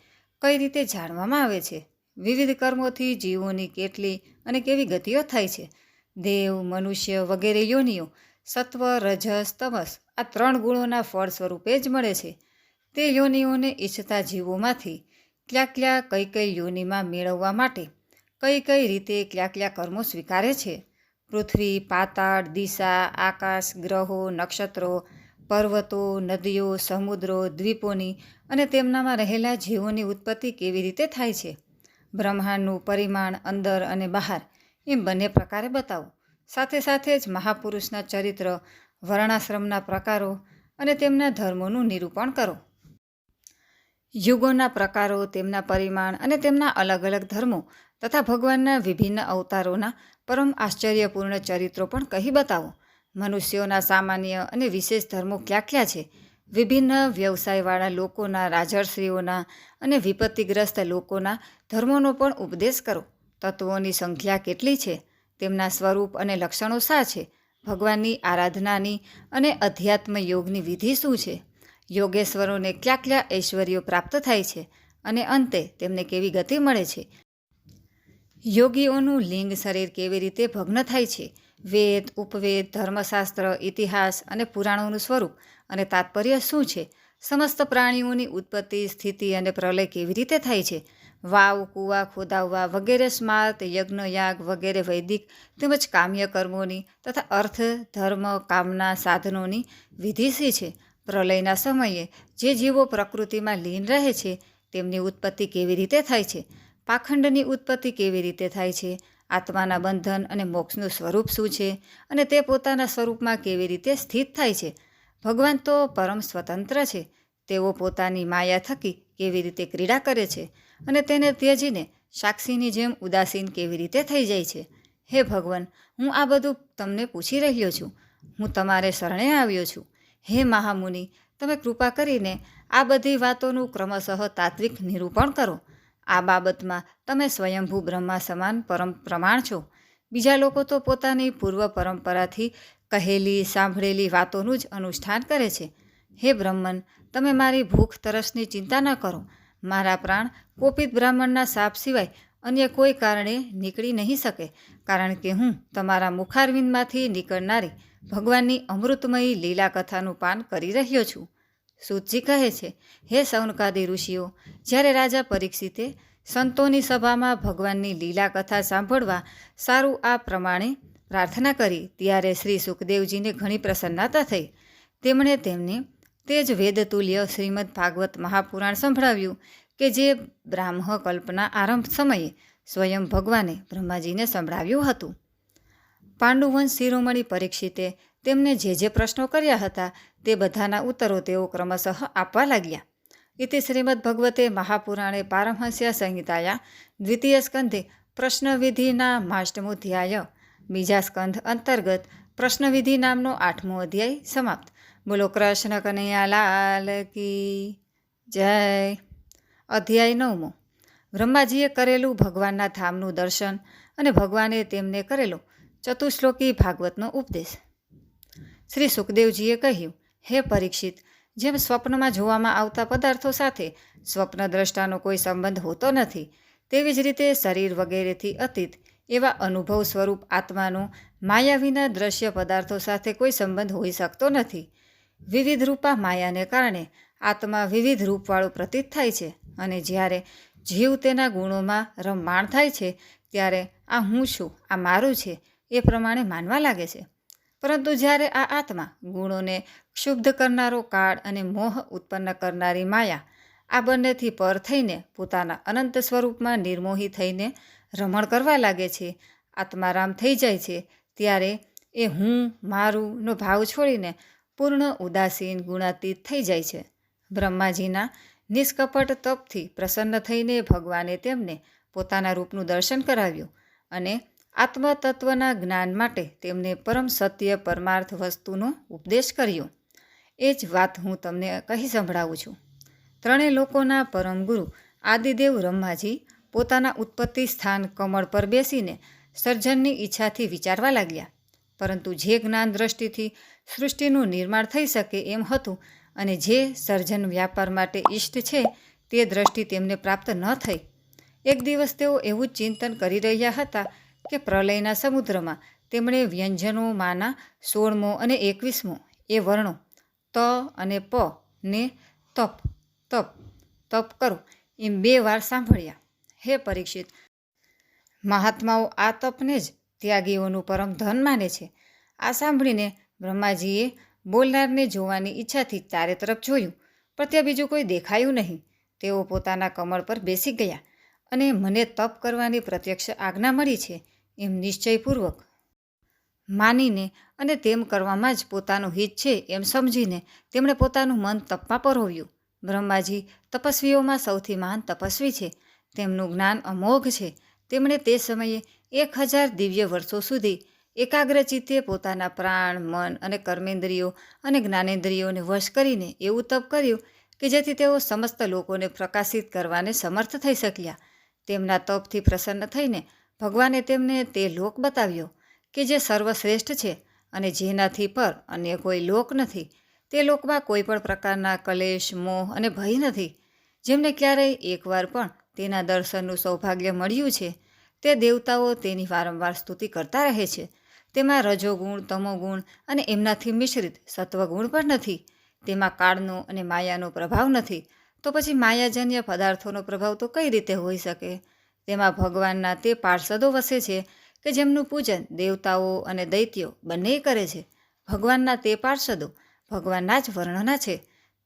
કઈ રીતે જાણવામાં આવે છે? વિવિધ કર્મોથી જીવોની કેટલી અને કેવી ગતિઓ થાય છે? દેવ, મનુષ્ય વગેરે યોનિઓ સત્વ, રજસ, તમસ આ 3 ગુણોના ફળ સ્વરૂપે જ મળે છે. તે યોનિઓને ઈચ્છતા જીવોમાંથી કઈ કઈ યોનિમાં મેળવવા માટે કઈ રીતે કયા કર્મો સ્વીકારે છે? પૃથ્વી, પાતાળ, દિશા, આકાશ, ગ્રહો, નક્ષત્રો, પર્વતો, નદીઓ, સમુદ્રો, દ્વીપોની અને તેમનામાં રહેલા જીવોની ઉત્પત્તિ કેવી રીતે થાય છે? બ્રહ્માંડનું પરિમાણ અંદર અને બહાર એમ બંને પ્રકારે બતાવો. સાથે સાથે જ મહાપુરુષના ચરિત્ર, વર્ણાશ્રમના પ્રકારો અને તેમના ધર્મોનું નિરૂપણ કરો. યુગોના પ્રકારો, તેમના પરિમાણ અને તેમના અલગ અલગ ધર્મો તથા ભગવાનના વિભિન્ન અવતારોના પરમ આશ્ચર્યપૂર્ણ ચરિત્રો પણ કહી બતાવો. મનુષ્યોના સામાન્ય અને વિશેષ ધર્મો ક્યાં ક્યાં છે, વિભિન્ન વ્યવસાયવાળા લોકોના, રાજર્ષિઓના અને વિપત્તિગ્રસ્ત લોકોના ધર્મોનો પણ ઉપદેશ કરો. તત્વોની સંખ્યા કેટલી છે, તેમના સ્વરૂપ અને લક્ષણો શા છે, ભગવાનની આરાધનાની અને અધ્યાત્મ યોગની વિધિ શું છે, યોગેશ્વરોને કયા કયા ઐશ્વર્યો પ્રાપ્ત થાય છે અને અંતે તેમને કેવી ગતિ મળે છે, યોગીઓનું લિંગ શરીર કેવી રીતે ભગ્ન થાય છે, વેદ, ઉપવેદ, ધર્મશાસ્ત્ર, ઇતિહાસ અને પુરાણોનું સ્વરૂપ અને તાત્પર્ય શું છે, સમસ્ત પ્રાણીઓની ઉત્પત્તિ, સ્થિતિ અને પ્રલય કેવી રીતે થાય છે, વાવ, કૂવા ખોદાવવા વગેરે, સ્માર્ત, યજ્ઞ, યાગ વગેરે વૈદિક તેમજ કામ્ય કર્મોની તથા અર્થ, ધર્મ, કામના સાધનોની વિધિ શી છે, પ્રલયના સમયે જે જીવો પ્રકૃતિમાં લીન રહે છે તેમની ઉત્પત્તિ કેવી રીતે થાય છે, પાખંડની ઉત્પત્તિ કેવી રીતે થાય છે, આત્માના બંધન અને મોક્ષનું સ્વરૂપ શું છે અને તે પોતાના સ્વરૂપમાં કેવી રીતે સ્થિત થાય છે, ભગવાન તો પરમ સ્વતંત્ર છે, તેઓ પોતાની માયા થકી કેવી રીતે ક્રીડા કરે છે અને તેને ત્યજીને સાક્ષીની જેમ ઉદાસીન કેવી રીતે થઈ જાય છે. હે ભગવાન, હું આ બધું તમને પૂછી રહ્યો છું. હું તમારે શરણે આવ્યો છું. હે મહામુનિ, તમે કૃપા કરીને આ બધી વાતોનું ક્રમશઃ તાત્વિક નિરૂપણ કરો. આ બાબતમાં તમે સ્વયંભૂ બ્રહ્મા સમાન પરમ પ્રમાણ છો. બીજા લોકો તો પોતાની પૂર્વ પરંપરાથી કહેલી સાંભળેલી વાતોનું જ અનુષ્ઠાન કરે છે. હે બ્રહ્મન, તમે મારી ભૂખ તરસની ચિંતા ન કરો. મારા પ્રાણ કોપિત બ્રાહ્મણના શાપ સિવાય અન્ય કોઈ કારણે નીકળી નહીં શકે, કારણ કે હું તમારા મુખારવિંદમાંથી નીકળનારી ભગવાનની અમૃતમયી લીલા કથાનું પાન કરી રહ્યો છું. સૂતજી કહે છે, હે સૌનકાદી ઋષિઓ, જ્યારે રાજા પરીક્ષિતે સંતોની સભામાં ભગવાનની લીલા કથા સાંભળવા સારું આ પ્રમાણે પ્રાર્થના કરી, ત્યારે શ્રી સુખદેવજીને ઘણી પ્રસન્નતા થઈ. તેમણે તેમને તે જ વેદતુલ્ય શ્રીમદ ભાગવત મહાપુરાણ સંભળાવ્યું કે જે બ્રાહ્મ કલ્પના આરંભ સમયે સ્વયં ભગવાને બ્રહ્માજીને સંભળાવ્યું હતું. પાંડુવંશ શિરોમણી પરીક્ષિતે તેમને જે પ્રશ્નો કર્યા હતા તે બધાના ઉત્તરો તેઓ ક્રમશઃ આપવા લાગ્યા. ઇતિ શ્રીમદ ભગવતે મહાપુરાણે પારમહંસ્યા સંહિતાયા દ્વિતીય સ્કંધે પ્રશ્નવિધિના માષ્ટમોધ્યાય, બીજા સ્કંધ અંતર્ગત પ્રશ્નવિધિ નામનો 8મો અધ્યાય સમાપ્ત. બોલો કૃષ્ણ કનૈયાલાલ કી જય. અધ્યાય 9મો. બ્રહ્માજીએ કરેલું ભગવાનના ધામનું દર્શન અને ભગવાને તેમને કરેલો ચતુશ્લોકી ભાગવતનો ઉપદેશ. શ્રી સુખદેવજીએ કહ્યું, હે પરીક્ષિત, જેમ સ્વપ્નમાં જોવામાં આવતા પદાર્થો સાથે સ્વપ્નદ્રષ્ટાનો કોઈ સંબંધ હોતો નથી, તેવી જ રીતે શરીર વગેરેથી અતીત એવા અનુભવ સ્વરૂપ આત્માનો માયા વિના દ્રશ્ય પદાર્થો સાથે કોઈ સંબંધ હોઈ શકતો નથી. વિવિધ રૂપા માયાને કારણે આત્મા વિવિધ રૂપવાળો પ્રતીત થાય છે અને જ્યારે જીવ તેના ગુણોમાં રમમાણ થાય છે ત્યારે આ હું છું, આ મારું છે એ પ્રમાણે માનવા લાગે છે. પરંતુ જ્યારે આ આત્મા ગુણોને ક્ષુબ્ધ કરનારો કાળ અને મોહ ઉત્પન્ન કરનારી માયા આ બંનેથી પર થઈને પોતાના અનંત સ્વરૂપમાં નિર્મોહી થઈને રમણ કરવા લાગે છે, આત્મારામ થઈ જાય છે, ત્યારે એ હું મારુંનો ભાવ છોડીને પૂર્ણ ઉદાસીન ગુણાતીત થઈ જાય છે. બ્રહ્માજીના નિષ્કપટ તપથી પ્રસન્ન થઈને ભગવાને તેમને પોતાના રૂપનું દર્શન કરાવ્યું અને આત્મતત્વના જ્ઞાન માટે તેમને પરમ સત્ય પરમાર્થ વસ્તુનો ઉપદેશ કર્યો. એ જ વાત હું તમને કહી સંભળાવું છું. ત્રણેય લોકોના પરમ ગુરુ આદિદેવ બ્રહ્માજી પોતાના ઉત્પત્તિ સ્થાન કમળ પર બેસીને સર્જનની ઈચ્છાથી વિચારવા લાગ્યા. પરંતુ જે જ્ઞાન દ્રષ્ટિથી સૃષ્ટિનું નિર્માણ થઈ શકે એમ હતું અને જે સર્જન વ્યાપાર માટે ઇષ્ટ છે તે દ્રષ્ટિ તેમને પ્રાપ્ત ન થઈ. એક દિવસ તેઓ એવું જ ચિંતન કરી રહ્યા હતા કે પ્રલયના સમુદ્રમાં તેમણે વ્યંજનોમાંના 16મો અને 21મો એ વર્ણો ત અને પ ને તપ તપ તપ કરો એમ 2 વાર સાંભળ્યા. હે પરીક્ષિત, મહાત્માઓ આ તપને જ ત્યાગીઓનું પરમ ધન માને છે. આ સાંભળીને બ્રહ્માજીએ બોલનારને જોવાની ઈચ્છાથી ચારે તરફ જોયું, પણ ત્યાં બીજું કોઈ દેખાયું નહીં. તેઓ પોતાના કમળ પર બેસી ગયા અને મને તપ કરવાની પ્રત્યક્ષ આજ્ઞા મળી છે એમ નિશ્ચયપૂર્વક માનીને અને તેમ કરવામાં જ પોતાનું હિત છે એમ સમજીને તેમણે પોતાનું મન તપમાં પરોવ્યું. બ્રહ્માજી તપસ્વીઓમાં સૌથી મહાન તપસ્વી છે. તેમનું જ્ઞાન અમોઘ છે. તેમણે તે સમયે 1000 દિવ્ય વર્ષો સુધી એકાગ્રચિત્તે પોતાના પ્રાણ, મન અને કર્મેન્દ્રિયો અને જ્ઞાનેન્દ્રિયોને વશ કરીને એવું તપ કર્યું કે જેથી તેઓ સમસ્ત લોકોને પ્રકાશિત કરવાને સમર્થ થઈ શક્યા. તેમના તપથી પ્રસન્ન થઈને ભગવાને તેમને તે લોક બતાવ્યો કે જે સર્વશ્રેષ્ઠ છે અને જેનાથી પર અન્ય કોઈ લોક નથી. તે લોકમાં કોઈ પણ પ્રકારના કલેશ, મોહ અને ભય નથી. જેમને ક્યારેય એકવાર પણ તેના દર્શનનું સૌભાગ્ય મળ્યું છે તે દેવતાઓ તેની વારંવાર સ્તુતિ કરતા રહે છે. તેમાં રજોગુણ, તમોગુણ અને એમનાથી મિશ્રિત સત્વગુણ પણ નથી. તેમાં કાળનો અને માયાનો પ્રભાવ નથી. તો પછી માયાજન્ય પદાર્થોનો પ્રભાવ તો કઈ રીતે હોઈ શકે? તેમાં ભગવાનના તે પાર્ષદો વસે છે કે જેમનું પૂજન દેવતાઓ અને દૈત્યો બંને કરે છે. ભગવાનના તે પાર્ષદો ભગવાનના જ વર્ણના છે.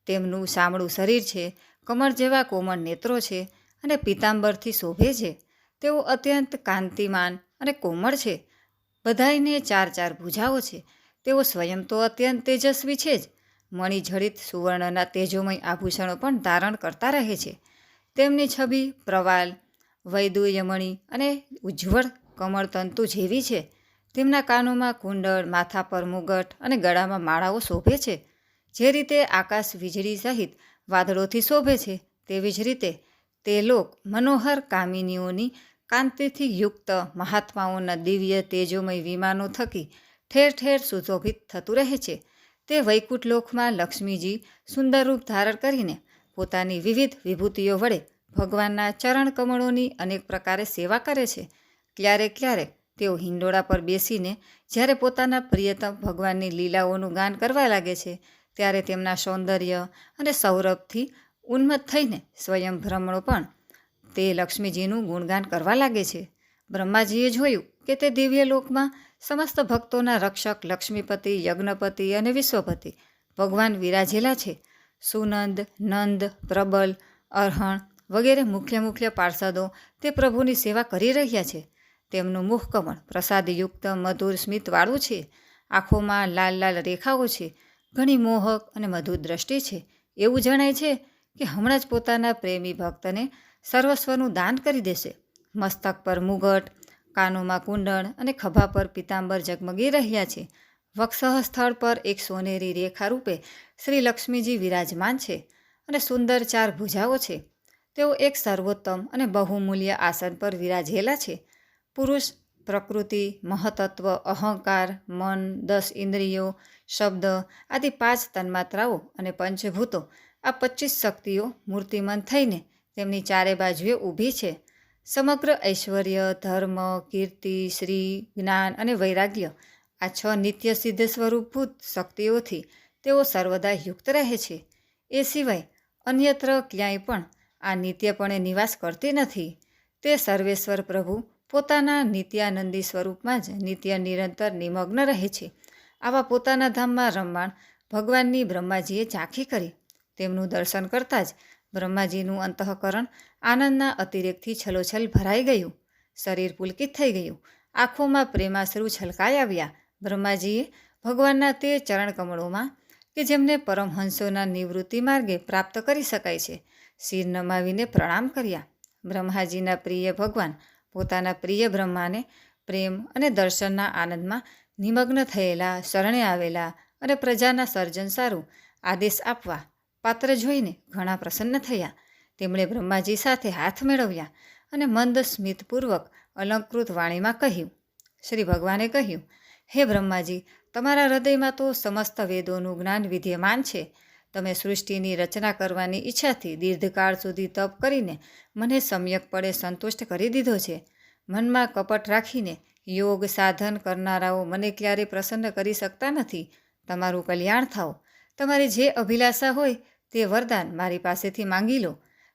તેમનું શામળું શરીર છે, કમળ જેવા કોમળ નેત્રો છે અને પીતાંબરથી શોભે છે. તેઓ અત્યંત કાંતિમાન અને કોમળ છે. બધાયને 4 ભુજાઓ છે. તેઓ સ્વયં તો અત્યંત તેજસ્વી છે જ. મણિજડિત સુવર્ણના તેજોમય આભૂષણો પણ ધારણ કરતા રહે છે. તેમની છબી પ્રવાલ, વૈદુર્યમણી અને ઉજ્જવળ કમળતંતુ જેવી છે. તેમના કાનોમાં કુંડળ, માથા પર મુગટ અને ગળામાં માળાઓ શોભે છે. જે રીતે આકાશ વીજળી સહિત વાદળોથી શોભે છે તેવી જ રીતે તે લોક મનોહર કામિનીઓની કાંતિથી યુક્ત મહાત્માઓના દિવ્ય તેજોમય વિમાનો થકી ઠેર ઠેર સુશોભિત થતું રહે છે. તે વૈકુંઠ લોકમાં લક્ષ્મીજી સુંદર રૂપ ધારણ કરીને પોતાની વિવિધ વિભૂતિઓ વડે ભગવાનના ચરણ કમળોની અનેક પ્રકારે સેવા કરે છે. ક્યારેક ક્યારેક તેઓ હિંડોળા પર બેસીને જ્યારે પોતાના પ્રિયતમ ભગવાનની લીલાઓનું ગાન કરવા લાગે છે ત્યારે તેમના સૌંદર્ય અને સૌરભથી ઉન્મત્ત થઈને સ્વયં બ્રહ્મણો પણ તે લક્ષ્મીજીનું ગુણગાન કરવા લાગે છે. બ્રહ્માજીએ જોયું કે તે દિવ્ય લોકમાં સમસ્ત ભક્તોના રક્ષક લક્ષ્મીપતિ, યજ્ઞપતિ અને વિશ્વપતિ ભગવાન વિરાજેલા છે. સુનંદ, નંદ, પ્રબલ, અર્હણ વગેરે મુખ્ય પાર્ષદો તે પ્રભુની સેવા કરી રહ્યા છે. તેમનું મુખકમળ પ્રસાદયુક્ત મધુર સ્મિતવાળું છે. આંખોમાં લાલ લાલ રેખાઓ છે. ઘણી મોહક અને મધુર દ્રષ્ટિ છે. એવું જણાય છે કે હમણાં જ પોતાના પ્રેમી ભક્તને સર્વસ્વનું દાન કરી દેશે. મસ્તક પર મુગટ, કાનોમાં કુંડળ અને ખભા પર પીતાંબર ઝગમગી રહ્યા છે. વક્ષઃ સ્થળ પર એક સોનેરી રેખા રૂપે શ્રી લક્ષ્મીજી વિરાજમાન છે અને સુંદર 4 ભુજાઓ છે. તેઓ એક સર્વોત્તમ અને બહુમૂલ્ય આસન પર વિરાજેલા છે. પુરુષ, પ્રકૃતિ, મહતત્વ, અહંકાર, મન, 10 ઇન્દ્રિયો, શબ્દ આદિ 5 તન્માત્રાઓ અને પંચભૂતો આ 25 શક્તિઓ મૂર્તિમંત થઈને તેમની ચારે બાજુએ ઊભી છે. સમગ્ર ઐશ્વર્ય, ધર્મ, કીર્તિ, શ્રી, જ્ઞાન અને વૈરાગ્ય આ 6 નિત્ય સિદ્ધ સ્વરૂપભૂત શક્તિઓથી તેઓ સર્વદા યુક્ત રહે છે. એ સિવાય અન્યત્ર ક્યાંય પણ આ નિત્યપણે નિવાસ કરતી નથી. તે સર્વેશ્વર પ્રભુ પોતાના નિત્યાનંદી સ્વરૂપમાં જ નિત્ય નિરંતર નિમગ્ન રહે છે. આવા પોતાના ધામમાં રમમાણ ભગવાનની બ્રહ્માજીએ ઝાંખી કરી. તેમનું દર્શન કરતાં જ બ્રહ્માજીનું અંતઃકરણ આનંદના અતિરેકથી છલોછલ ભરાઈ ગયું. શરીર પુલકિત થઈ ગયું. આંખોમાં પ્રેમાશ્રુ છલકાઈ આવ્યા. બ્રહ્માજીએ ભગવાનના તે ચરણકમળોમાં કે જેમને પરમહંસોના નિવૃત્તિ માર્ગે પ્રાપ્ત કરી શકાય છે શિર નમાવીને પ્રણામ કર્યા. બ્રહ્માજીના પ્રિય ભગવાન પોતાના પ્રિય બ્રહ્માને પ્રેમ અને દર્શનના આનંદમાં નિમગ્ન થયેલા, શરણે આવેલા અને પ્રજાના સર્જન સારું આદેશ આપવા પાત્ર જોઈને ઘણા પ્રસન્ન થયા. તેમણે બ્રહ્માજી સાથે હાથ મેળવ્યા અને મંદ સ્મિતપૂર્વક અલંકૃત વાણીમાં કહ્યું. શ્રી ભગવાને કહ્યું, હે બ્રહ્માજી, તમારા હૃદયમાં તો સમસ્ત વેદોનું જ્ઞાન વિદ્યમાન છે. તમે સૃષ્ટિની રચના કરવાની ઈચ્છાથી દીર્ઘકાળ સુધી તપ કરીને મને સમ્યકપણે સંતુષ્ટ કરી દીધો છે. મનમાં કપટ રાખીને યોગ સાધન કરનારાઓ મને ક્યારેય પ્રસન્ન કરી શકતા નથી. તમારું કલ્યાણ થાઓ. તમારી જે અભિલાષા હોય તે વરદાન મારી પાસેથી માંગી લો,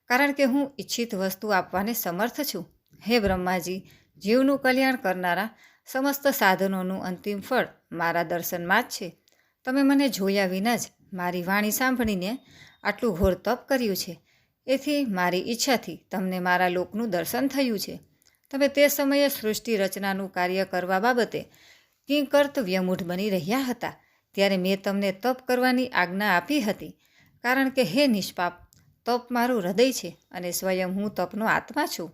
કારણ કે હું ઈચ્છિત વસ્તુ આપવાને સમર્થ છું. હે બ્રહ્માજી, જીવનું કલ્યાણ કરનારા સમસ્ત સાધનોનું અંતિમ ફળ મારા દર્શનમાં જ છે. તમે મને જોયા વિના જ મારી વાણી સાંભળીને આટલું ઘોર તપ કર્યું છે. એથી મારી ઈચ્છાથી તમને મારા લોકનું દર્શન થયું છે. તમે તે સમયે સૃષ્ટિ રચનાનું કાર્ય કરવા બાબતે કિંકર્ત વ્યમૂઢ બની રહ્યા હતા. ત્યારે મેં તમને તપ કરવાની આજ્ઞા આપી હતી, કારણ કે હે નિષ્પાપ, તપ મારું હૃદય છે અને સ્વયં હું તપનો આત્મા છું.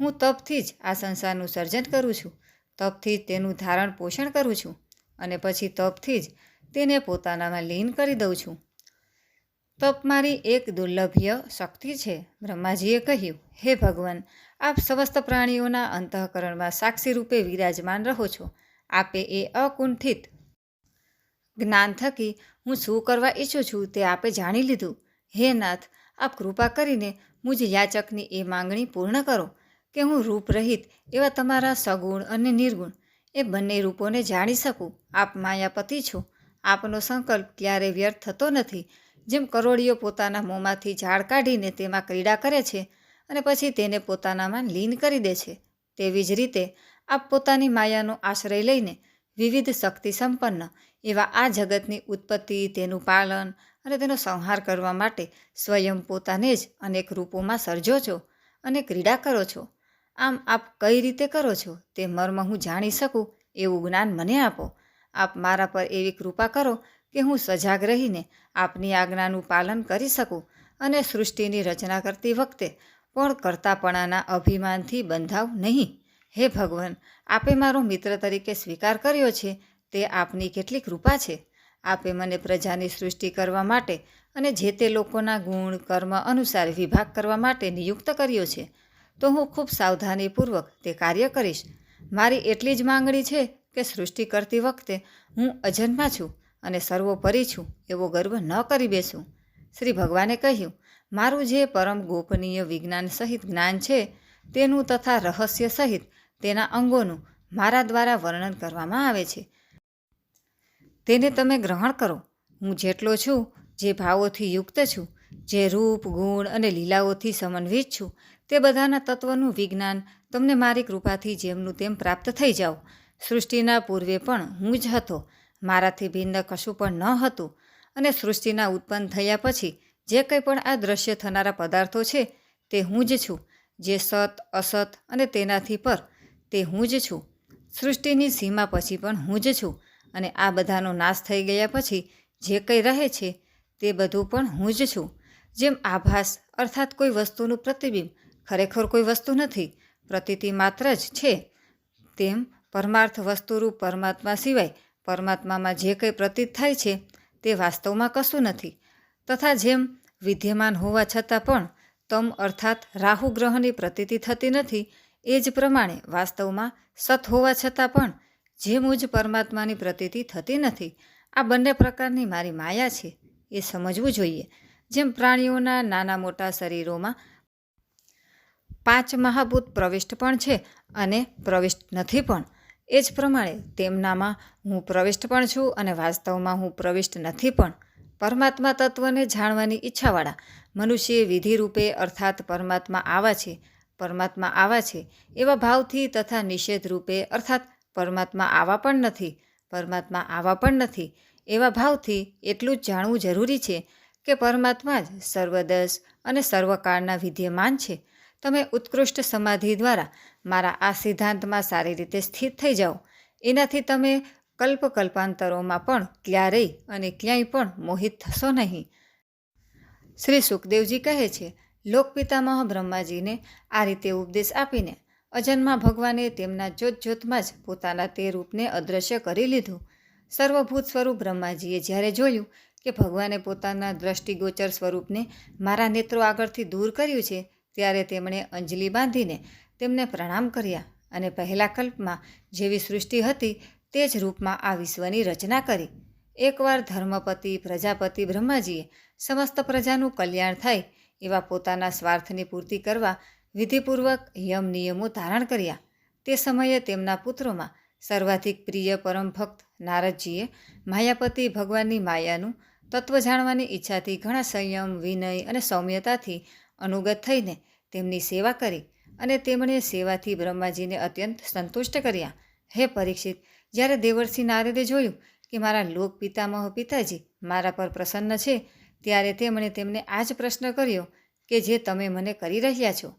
હું તપથી જ આ સંસારનું સર્જન કરું છું, તપથી જ તેનું ધારણ પોષણ કરું છું અને પછી તપથી જ તેને પોતાનામાં લીન કરી દઉં છું. તપ મારી એક દુર્લભ્ય શક્તિ છે. બ્રહ્માજીએ કહ્યું, હે ભગવાન, આપ સમસ્ત પ્રાણીઓના અંતઃકરણમાં સાક્ષી રૂપે વિરાજમાન રહો છો. આપે એ અકુંઠિત જ્ઞાન થકી હું શું કરવા ઈચ્છું છું તે આપે જાણી લીધું. હે નાથ, આપ કૃપા કરીને મુજ યાચકની એ માંગણી પૂર્ણ કરો કે હું રૂપરહિત એવા તમારા સગુણ અને નિર્ગુણ એ બંને રૂપોને જાણી શકું. આપ માયાપતિ છો. આપનો સંકલ્પ ક્યારેય વ્યર્થ થતો નથી. જેમ કરોળીઓ પોતાના મોંમાંથી ઝાડ કાઢીને તેમાં ક્રીડા કરે છે અને પછી તેને પોતાનામાં લીન કરી દે છે, તેવી જ રીતે આપ પોતાની માયાનો આશ્રય લઈને વિવિધ શક્તિ સંપન્ન એવા આ જગતની ઉત્પત્તિ, તેનું પાલન અને તેનો સંહાર કરવા માટે સ્વયં પોતાને જ અનેક રૂપોમાં સર્જો છો અને ક્રીડા કરો છો. આમ આપ કઈ રીતે કરો છો તે મર્મ હું જાણી શકું એવું જ્ઞાન મને આપો. આપ મારા પર એવી કૃપા કરો કે હું સજાગ રહીને આપની આજ્ઞાનું પાલન કરી શકું અને સૃષ્ટિની રચના કરતી વખતે પણ કરતાપણાના અભિમાનથી બંધાવ નહીં. હે ભગવાન, આપે મારો મિત્ર તરીકે સ્વીકાર કર્યો છે તે આપની કેટલી કૃપા છે. આપે મને પ્રજાની સૃષ્ટિ કરવા માટે અને જે તે લોકોના ગુણ કર્મ અનુસાર વિભાગ કરવા માટે નિયુક્ત કર્યો છે, તો હું ખૂબ સાવધાનીપૂર્વક તે કાર્ય કરીશ. મારી એટલી જ માંગણી છે કે સૃષ્ટિ કરતી વખતે હું અજન્મા છું અને સર્વોપરી છું એવો ગર્વ ન કરી બેસું. શ્રી ભગવાને કહ્યું, મારું જે પરમ ગોપનીય વિજ્ઞાન સહિત જ્ઞાન છે તેનું તથા રહસ્ય સહિત તેના અંગોનું મારા દ્વારા વર્ણન કરવામાં આવે છે. તેને તમે ગ્રહણ કરો. હું જેટલો છું, જે ભાવોથી યુક્ત છું, જે રૂપ, ગુણ અને લીલાઓથી સમન્વિત છું, તે બધાના તત્વનું વિજ્ઞાન તમને મારી કૃપાથી જેમનું તેમ પ્રાપ્ત થઈ જાઓ. સૃષ્ટિના પૂર્વે પણ હું જ હતો. મારાથી ભિન્ન કશું પણ ન હતું અને સૃષ્ટિના ઉત્પન્ન થયા પછી જે કંઈ પણ આ દ્રશ્ય થનારા પદાર્થો છે તે હું જ છું. જે સત, અસત અને તેનાથી પર તે હું જ છું. સૃષ્ટિની સીમા પછી પણ હું જ છું અને આ બધાનો નાશ થઈ ગયા પછી જે કંઈ રહે છે તે બધું પણ હું જ છું. જેમ આભાસ અર્થાત કોઈ વસ્તુનું પ્રતિબિંબ ખરેખર કોઈ વસ્તુ નથી, પ્રતીતિ માત્ર જ છે, તેમ પરમાર્થ વસ્તુરૂપ પરમાત્મા સિવાય પરમાત્મામાં જે કંઈ પ્રતીત થાય છે તે વાસ્તવમાં કશું નથી. તથા જેમ વિદ્યમાન હોવા છતાં પણ તમ અર્થાત રાહુ ગ્રહની પ્રતીતિ થતી નથી, એ જ પ્રમાણે વાસ્તવમાં સત હોવા છતાં પણ જે મુજ પરમાત્માની પ્રતીતિ થતી નથી. આ બંને પ્રકારની મારી માયા છે એ સમજવું જોઈએ. જેમ પ્રાણીઓના નાના મોટા શરીરોમાં 5 મહાભૂત પ્રવિષ્ટ પણ છે અને પ્રવિષ્ટ નથી પણ, એ જ પ્રમાણે તેમનામાં હું પ્રવિષ્ટ પણ છું અને વાસ્તવમાં હું પ્રવિષ્ટ નથી પણ. પરમાત્મા તત્વને જાણવાની ઈચ્છાવાળા મનુષ્ય વિધિ રૂપે અર્થાત પરમાત્મા આવા છે એવા ભાવથી તથા નિષેધ રૂપે અર્થાત પરમાત્મા આવા પણ નથી એવા ભાવથી એટલું જ જાણવું જરૂરી છે કે પરમાત્મા જ સર્વદસ અને સર્વકાળના વિદ્યમાન છે. તમે ઉત્કૃષ્ટ સમાધિ દ્વારા મારા આ સિદ્ધાંતમાં સારી રીતે સ્થિત થઈ જાઓ. એનાથી તમે કલ્પાંતરોમાં પણ ક્યારેય અને ક્યાંય પણ મોહિત થશો નહીં. શ્રી સુખદેવજી કહે છે, લોકપિતામહ બ્રહ્માજીને આ રીતે ઉપદેશ આપીને અજન્મા ભગવાને તેમના જોતજોતમાં જ પોતાના તે રૂપને અદૃશ્ય કરી લીધું. સર્વભૂત સ્વરૂપ બ્રહ્માજીએ જ્યારે જોયું કે ભગવાને પોતાના દ્રષ્ટિગોચર સ્વરૂપને મારા નેત્રો આગળથી દૂર કર્યું છે, ત્યારે તેમણે અંજલિ બાંધીને તેમને પ્રણામ કર્યા અને પહેલા કલ્પમાં જેવી સૃષ્ટિ હતી તે જ રૂપમાં આ વિશ્વની રચના કરી. એકવાર ધર્મપતિ પ્રજાપતિ બ્રહ્માજીએ સમસ્ત પ્રજાનું કલ્યાણ થાય એવા પોતાના સ્વાર્થની પૂર્તિ કરવા વિધિપૂર્વક યમ નિયમો ધારણ કર્યા. તે સમયે તેમના પુત્રોમાં સર્વાધિક પ્રિય પરમ ભક્ત નારદજીએ માયાપતિ ભગવાનની માયાનું તત્વ જાણવાની ઈચ્છાથી ઘણા સંયમ, વિનય અને સૌમ્યતાથી અનુગત થઈને તેમની સેવા કરી અને તેમણે સેવાથી બ્રહ્માજીને અત્યંત સંતુષ્ટ કર્યા. હે પરીક્ષિત, જ્યારે દેવર્ષિ નારદે જોયું કે મારા લોક પિતામહ પિતાજી મારા પર પ્રસન્ન છે, ત્યારે તેમણે તેમને આ જ પ્રશ્ન કર્યો કે જે તમે મને કરી રહ્યા છો.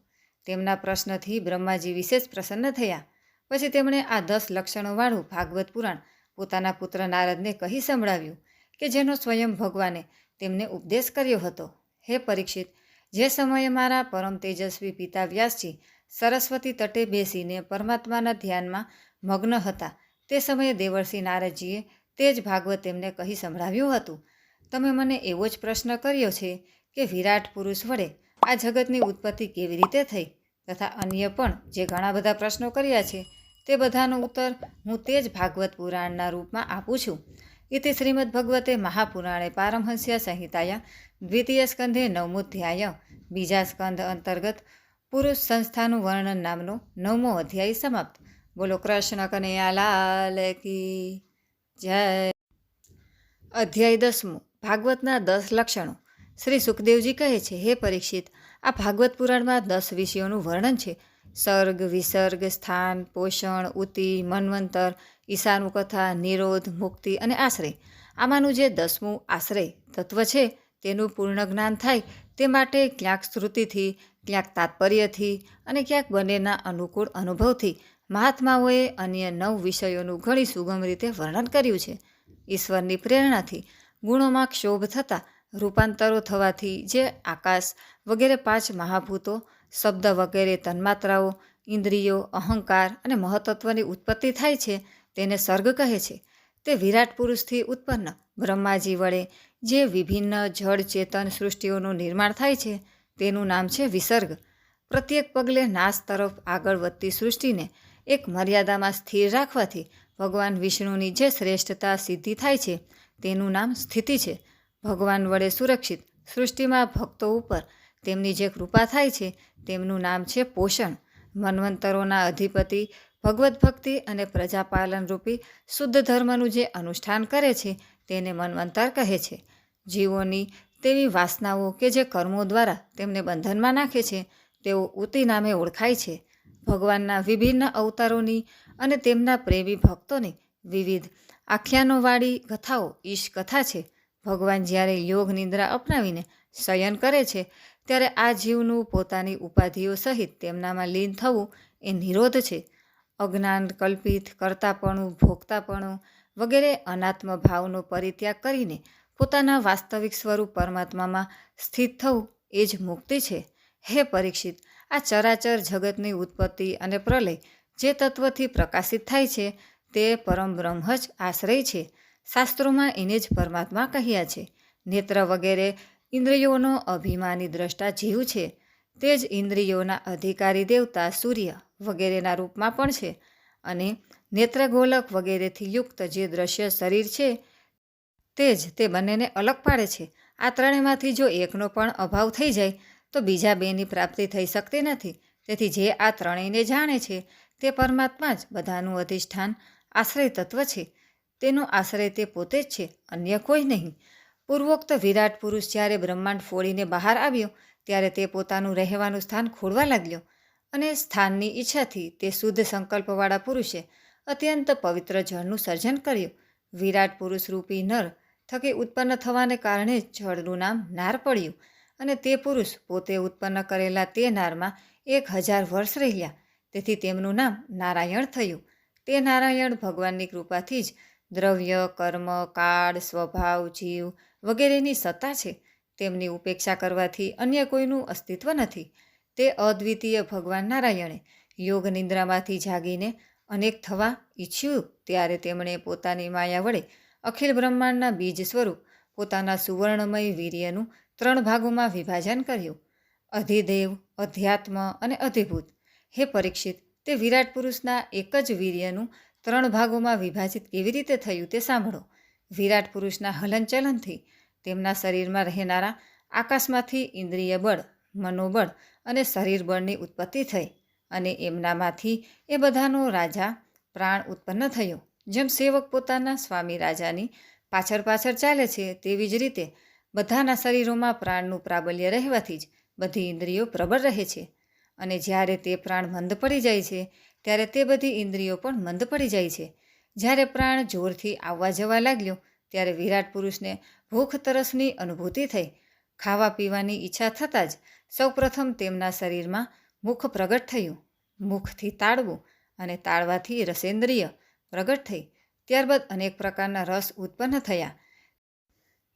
તેમના પ્રશ્નથી બ્રહ્માજી વિશેષ પ્રસન્ન થયા. પછી તેમણે આ 10 લક્ષણોવાળું ભાગવત પુરાણ પોતાના પુત્ર નારદને કહી સંભળાવ્યું કે જેનો સ્વયં ભગવાને તેમને ઉપદેશ કર્યો હતો. હે પરીક્ષિત, જે સમયે મારા પરમ તેજસ્વી પિતા વ્યાસજી સરસ્વતી તટે બેસીને પરમાત્માના ધ્યાનમાં મગ્ન હતા, તે સમયે દેવર્ષિ નારદજીએ તે જ ભાગવત તેમને કહી સંભળાવ્યું હતું. તમે મને એવો જ પ્રશ્ન કર્યો છે કે વિરાટ પુરુષ વડે આ જગતની ઉત્પત્તિ કેવી રીતે થઈ, તથા અન્ય પણ જે ઘણા બધા પ્રશ્નો કર્યા છે તે બધાનો ઉત્તર હું તે જ ભાગવત પુરાણના રૂપમાં આપું છું. ઇતિ શ્રીમદ ભગવતે મહાપુરાણે પારમહંસ્યા સંહિતાયા દ્વિતીય સ્કંધે 9મો અધ્યાય બીજા સ્કંધ અંતર્ગત પુરુષ સંસ્થાનું વર્ણન નામનો 9મો અધ્યાય સમાપ્ત. બોલો કૃષ્ણ કનૈયાલાલ કી જય. અધ્યાય 10મો, ભાગવતના 10 લક્ષણો. શ્રી સુખદેવજી કહે છે, હે પરીક્ષિત, આ ભાગવત પુરાણમાં 10 વિષયોનું વર્ણન છે. સર્ગ, વિસર્ગ, સ્થાન, પોષણ, ઉતિ, મન્વંતર, ઈશાનુકથા, નિરોધ, મુક્તિ અને આશ્રય. આમાંનું જે 10મું આશ્રય તત્વ છે તેનું પૂર્ણ જ્ઞાન થાય તે માટે ક્યાંક શ્રુતિથી, ક્યાંક તાત્પર્યથી અને ક્યાંક બંનેના અનુકૂળ અનુભવથી મહાત્માઓએ અન્ય 9 વિષયોનું ઘણી સુગમ રીતે વર્ણન કર્યું છે. ઈશ્વરની પ્રેરણાથી ગુણોમાં ક્ષોભ થતાં રૂપાંતરો થવાથી જે આકાશ વગેરે 5 મહાભૂતો, શબ્દ વગેરે તન્માત્રાઓ, ઇન્દ્રિયો, અહંકાર અને મહતત્વની ઉત્પત્તિ થાય છે તેને સર્ગ કહે છે. તે વિરાટ પુરુષથી ઉત્પન્ન બ્રહ્માજી વડે જે વિભિન્ન જળ ચેતન સૃષ્ટિઓનું નિર્માણ થાય છે તેનું નામ છે વિસર્ગ. પ્રત્યેક પગલે નાશ તરફ આગળ વધતી સૃષ્ટિને એક મર્યાદામાં સ્થિર રાખવાથી ભગવાન વિષ્ણુની જે શ્રેષ્ઠતા સિદ્ધિ થાય છે તેનું નામ સ્થિતિ છે. ભગવાન વડે સુરક્ષિત સૃષ્ટિમાં ભક્તો ઉપર તેમની જે કૃપા થાય છે તેમનું નામ છે પોષણ. મન્વંતરોના અધિપતિ ભગવદ્ ભક્તિ અને પ્રજાપાલન રૂપી શુદ્ધ ધર્મનું જે અનુષ્ઠાન કરે છે તેને મન્વંતર કહે છે. જીવોની તેવી વાસનાઓ કે જે કર્મો દ્વારા તેમને બંધનમાં નાખે છે તેઓ ઉતિ નામે ઓળખાય છે. ભગવાનના વિભિન્ન અવતારોની અને તેમના પ્રેમી ભક્તોની વિવિધ આખ્યાનોવાળી કથાઓ ઈશ કથા છે. ભગવાન જ્યારે યોગ નિદ્રા અપનાવીને શયન કરે છે ત્યારે આ જીવનું પોતાની ઉપાધિઓ સહિત તેમનામાં લીન થવું એ નિરોધ છે. અજ્ઞાન કલ્પિત કર્તાપણું, ભોગતાપણું વગેરે અનાત્મ ભાવનો પરિત્યાગ કરીને પોતાના વાસ્તવિક સ્વરૂપ પરમાત્મામાં સ્થિત થવું એ જ મુક્તિ છે. હે પરીક્ષિત, આ ચરાચર જગતની ઉત્પત્તિ અને પ્રલય જે તત્વથી પ્રકાશિત થાય છે તે પરમ બ્રહ્મ જ આશ્રય છે. શાસ્ત્રોમાં એને જ પરમાત્મા કહ્યા છે. નેત્ર વગેરે ઇન્દ્રિયોનો અભિમાની દ્રષ્ટા જીવ છે. તે જ ઇન્દ્રિયોના અધિકારી દેવતા સૂર્ય વગેરેના રૂપમાં પણ છે. અને નેત્રગોલક વગેરેથી યુક્ત જે દ્રશ્ય શરીર છે તે જ તે બંનેને અલગ પાડે છે. આ ત્રણેયમાંથી જો એકનો પણ અભાવ થઈ જાય તો બીજા બેની પ્રાપ્તિ થઈ શકતી નથી. તેથી જે આ ત્રણેયને જાણે છે તે પરમાત્મા જ બધાનું અધિષ્ઠાન આશ્રય તત્વ છે. તેનો આશ્રય તે પોતે જ છે, અન્ય કોઈ નહીં. પૂર્વોક્ત વિરાટ પુરુષ જ્યારે બ્રહ્માંડ ફોડીને બહાર આવ્યો ત્યારે તે પોતાનું રહેવાનું સ્થાન ખોળવા લાગ્યો અને સ્થાનની ઈચ્છાથી તે શુદ્ધ સંકલ્પવાળા પુરુષે અત્યંત પવિત્ર જળનું સર્જન કર્યું. વિરાટ પુરુષ રૂપી નર થકી ઉત્પન્ન થવાને કારણે જળનું નામ નાર પડ્યું અને તે પુરુષ પોતે ઉત્પન્ન કરેલા તે નારમાં 1000 વર્ષ રહ્યા. તેથી તેમનું નામ નારાયણ થયું. તે નારાયણ ભગવાનની કૃપાથી જ દ્રવ્ય, કર્મ, કાળ, સ્વભાવ, જીવ વગેરેની સત્તા છે. તેમની ઉપેક્ષા કરવાથી અન્ય કોઈનું અસ્તિત્વ નથી. તે અદ્વિતીય ભગવાન નારાયણે યોગ નિદ્રામાંથી જાગીને અનેક થવા ઈચ્છ્યું ત્યારે તેમણે પોતાની માયા વડે અખિલ બ્રહ્માંડના બીજ સ્વરૂપ પોતાના સુવર્ણમય વીર્યનું 3 ભાગોમાં વિભાજન કર્યું: અધિદેવ, અધ્યાત્મ અને અધિભૂત. હે પરીક્ષિત, તે વિરાટ પુરુષના એક જ વીર્યનું 3 ભાગોમાં વિભાજિત કેવી રીતે થયું તે સાંભળો. વિરાટ પુરુષના હલનચલનથી તેમના શરીરમાં રહેનારા આકાશમાંથી ઇન્દ્રિય બળ, મનોબળ અને શરીર બળની ઉત્પત્તિ થઈ અને એમનામાંથી એ બધાનો રાજા પ્રાણ ઉત્પન્ન થયો. જેમ સેવક પોતાના સ્વામી રાજાની પાછળ પાછળ ચાલે છે તેવી જ રીતે બધાના શરીરોમાં પ્રાણનું પ્રાબલ્ય રહેવાથી જ બધી ઇન્દ્રિયો પ્રબળ રહે છે. અને જ્યારે તે પ્રાણ મંદ પડી જાય છે ત્યારે તે બધી ઇન્દ્રિયો પણ મંદ પડી જાય છે. જ્યારે પ્રાણ જોરથી આવવા જવા લાગ્યો ત્યારે વિરાટ પુરુષને ભૂખ તરસની અનુભૂતિ થઈ. ખાવા પીવાની ઈચ્છા થતાં જ સૌપ્રથમ તેમના શરીરમાં મુખ પ્રગટ થયું, મુખથી તાળવું અને તાળવાથી રસેન્દ્રિય પ્રગટ થઈ. ત્યારબાદ અનેક પ્રકારના રસ ઉત્પન્ન થયા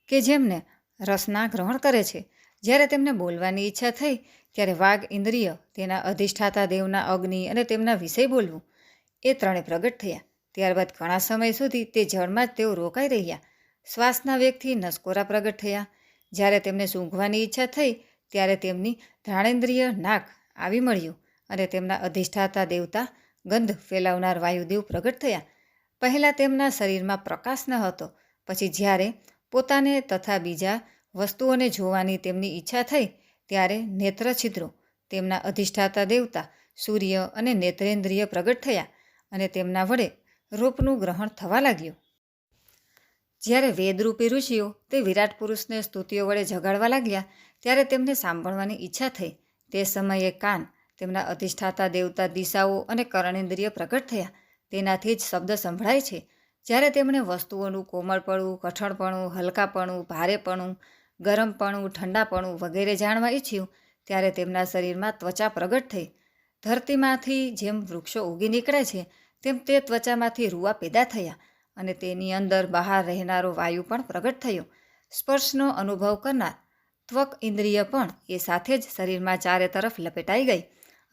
કે જેમને રસના ગ્રહણ કરે છે. જ્યારે તેમને બોલવાની ઈચ્છા થઈ ત્યારે વાઘ ઇન્દ્રિય, તેના અધિષ્ઠાતા દેવના અગ્નિ અને તેમના વિષય બોલવું, એ ત્રણે પ્રગટ થયા. ત્યારબાદ ઘણા સમય સુધી તે જળમાં જ તેઓ રોકાઈ રહ્યા. શ્વાસના વેગથી નસકોરા પ્રગટ થયા. જ્યારે તેમને સૂંઘવાની ઈચ્છા થઈ ત્યારે તેમની ઘ્રાણેન્દ્રિય નાક આવી મળ્યું અને તેમના અધિષ્ઠાતા દેવતા ગંધ ફેલાવનાર વાયુદેવ પ્રગટ થયા. પહેલાં તેમના શરીરમાં પ્રકાશ ન હતો. પછી જ્યારે પોતાને તથા બીજા વસ્તુઓને જોવાની તેમની ઈચ્છા થઈ ત્યારે નેત્ર છિદ્રો, તેમના અધિષ્ઠાતા દેવતા સૂર્ય અને નેત્રેન્દ્રિય પ્રગટ થયા અને તેમના વડે રૂપનું ગ્રહણ થવા લાગ્યું. જ્યારે વેદરૂપી ઋષિઓ તે વિરાટ પુરુષને સ્તુતિઓ વડે જગાડવા લાગ્યા ત્યારે તેમને સાંભળવાની ઈચ્છા થઈ. તે સમયે કાન, તેમના અધિષ્ઠાતા દેવતા દિશાઓ અને કર્ણેન્દ્રિય પ્રગટ થયા. તેનાથી જ શબ્દ સંભળાય છે. જ્યારે તેમણે વસ્તુઓનું કોમળપણું, કઠણપણું, હલકાપણું, ભારેપણું, ગરમપણું, ઠંડાપણું વગેરે જાણવા ઈચ્છ્યું ત્યારે તેમના શરીરમાં ત્વચા પ્રગટ થઈ. ધરતીમાંથી જેમ વૃક્ષો ઉગી નીકળે છે તેમ તે ત્વચામાંથી રૂવા પેદા થયા અને તેની અંદર બહાર રહેનારો વાયુ પણ પ્રગટ થયો. સ્પર્શનો અનુભવ કરનાર ત્વક ઇન્દ્રિય પણ એ સાથે જ શરીરમાં ચારે તરફ લપેટાઈ ગઈ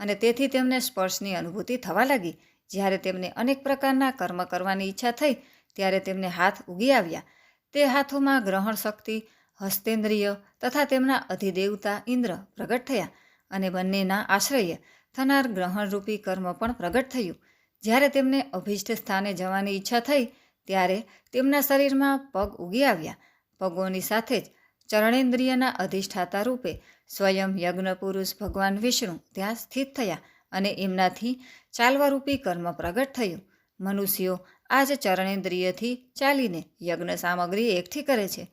અને તેથી તેમને સ્પર્શની અનુભૂતિ થવા લાગી. જ્યારે તેમને અનેક પ્રકારના કર્મ કરવાની ઈચ્છા થઈ ત્યારે તેમને હાથ ઉગી આવ્યા. તે હાથોમાં ગ્રહણ શક્તિ, હસ્તેન્દ્રિય તથા તેમના અધિદેવતા ઇન્દ્ર પ્રગટ થયા અને બંનેના આશ્રય થનાર ગ્રહણરૂપી કર્મ પણ પ્રગટ થયું. જ્યારે તેમને અભિષ્ટ સ્થાને જવાની ઈચ્છા થઈ ત્યારે તેમના શરીરમાં પગ ઉગી આવ્યા. પગોની સાથે જ ચરણેન્દ્રિયના અધિષ્ઠાતા રૂપે સ્વયં યજ્ઞ પુરુષ ભગવાન વિષ્ણુ ત્યાં સ્થિત થયા અને એમનાથી ચાલવારૂપી કર્મ પ્રગટ થયું. મનુષ્યો આ જ ચરણેન્દ્રિયથી ચાલીને યજ્ઞ સામગ્રી એકઠી કરે છે.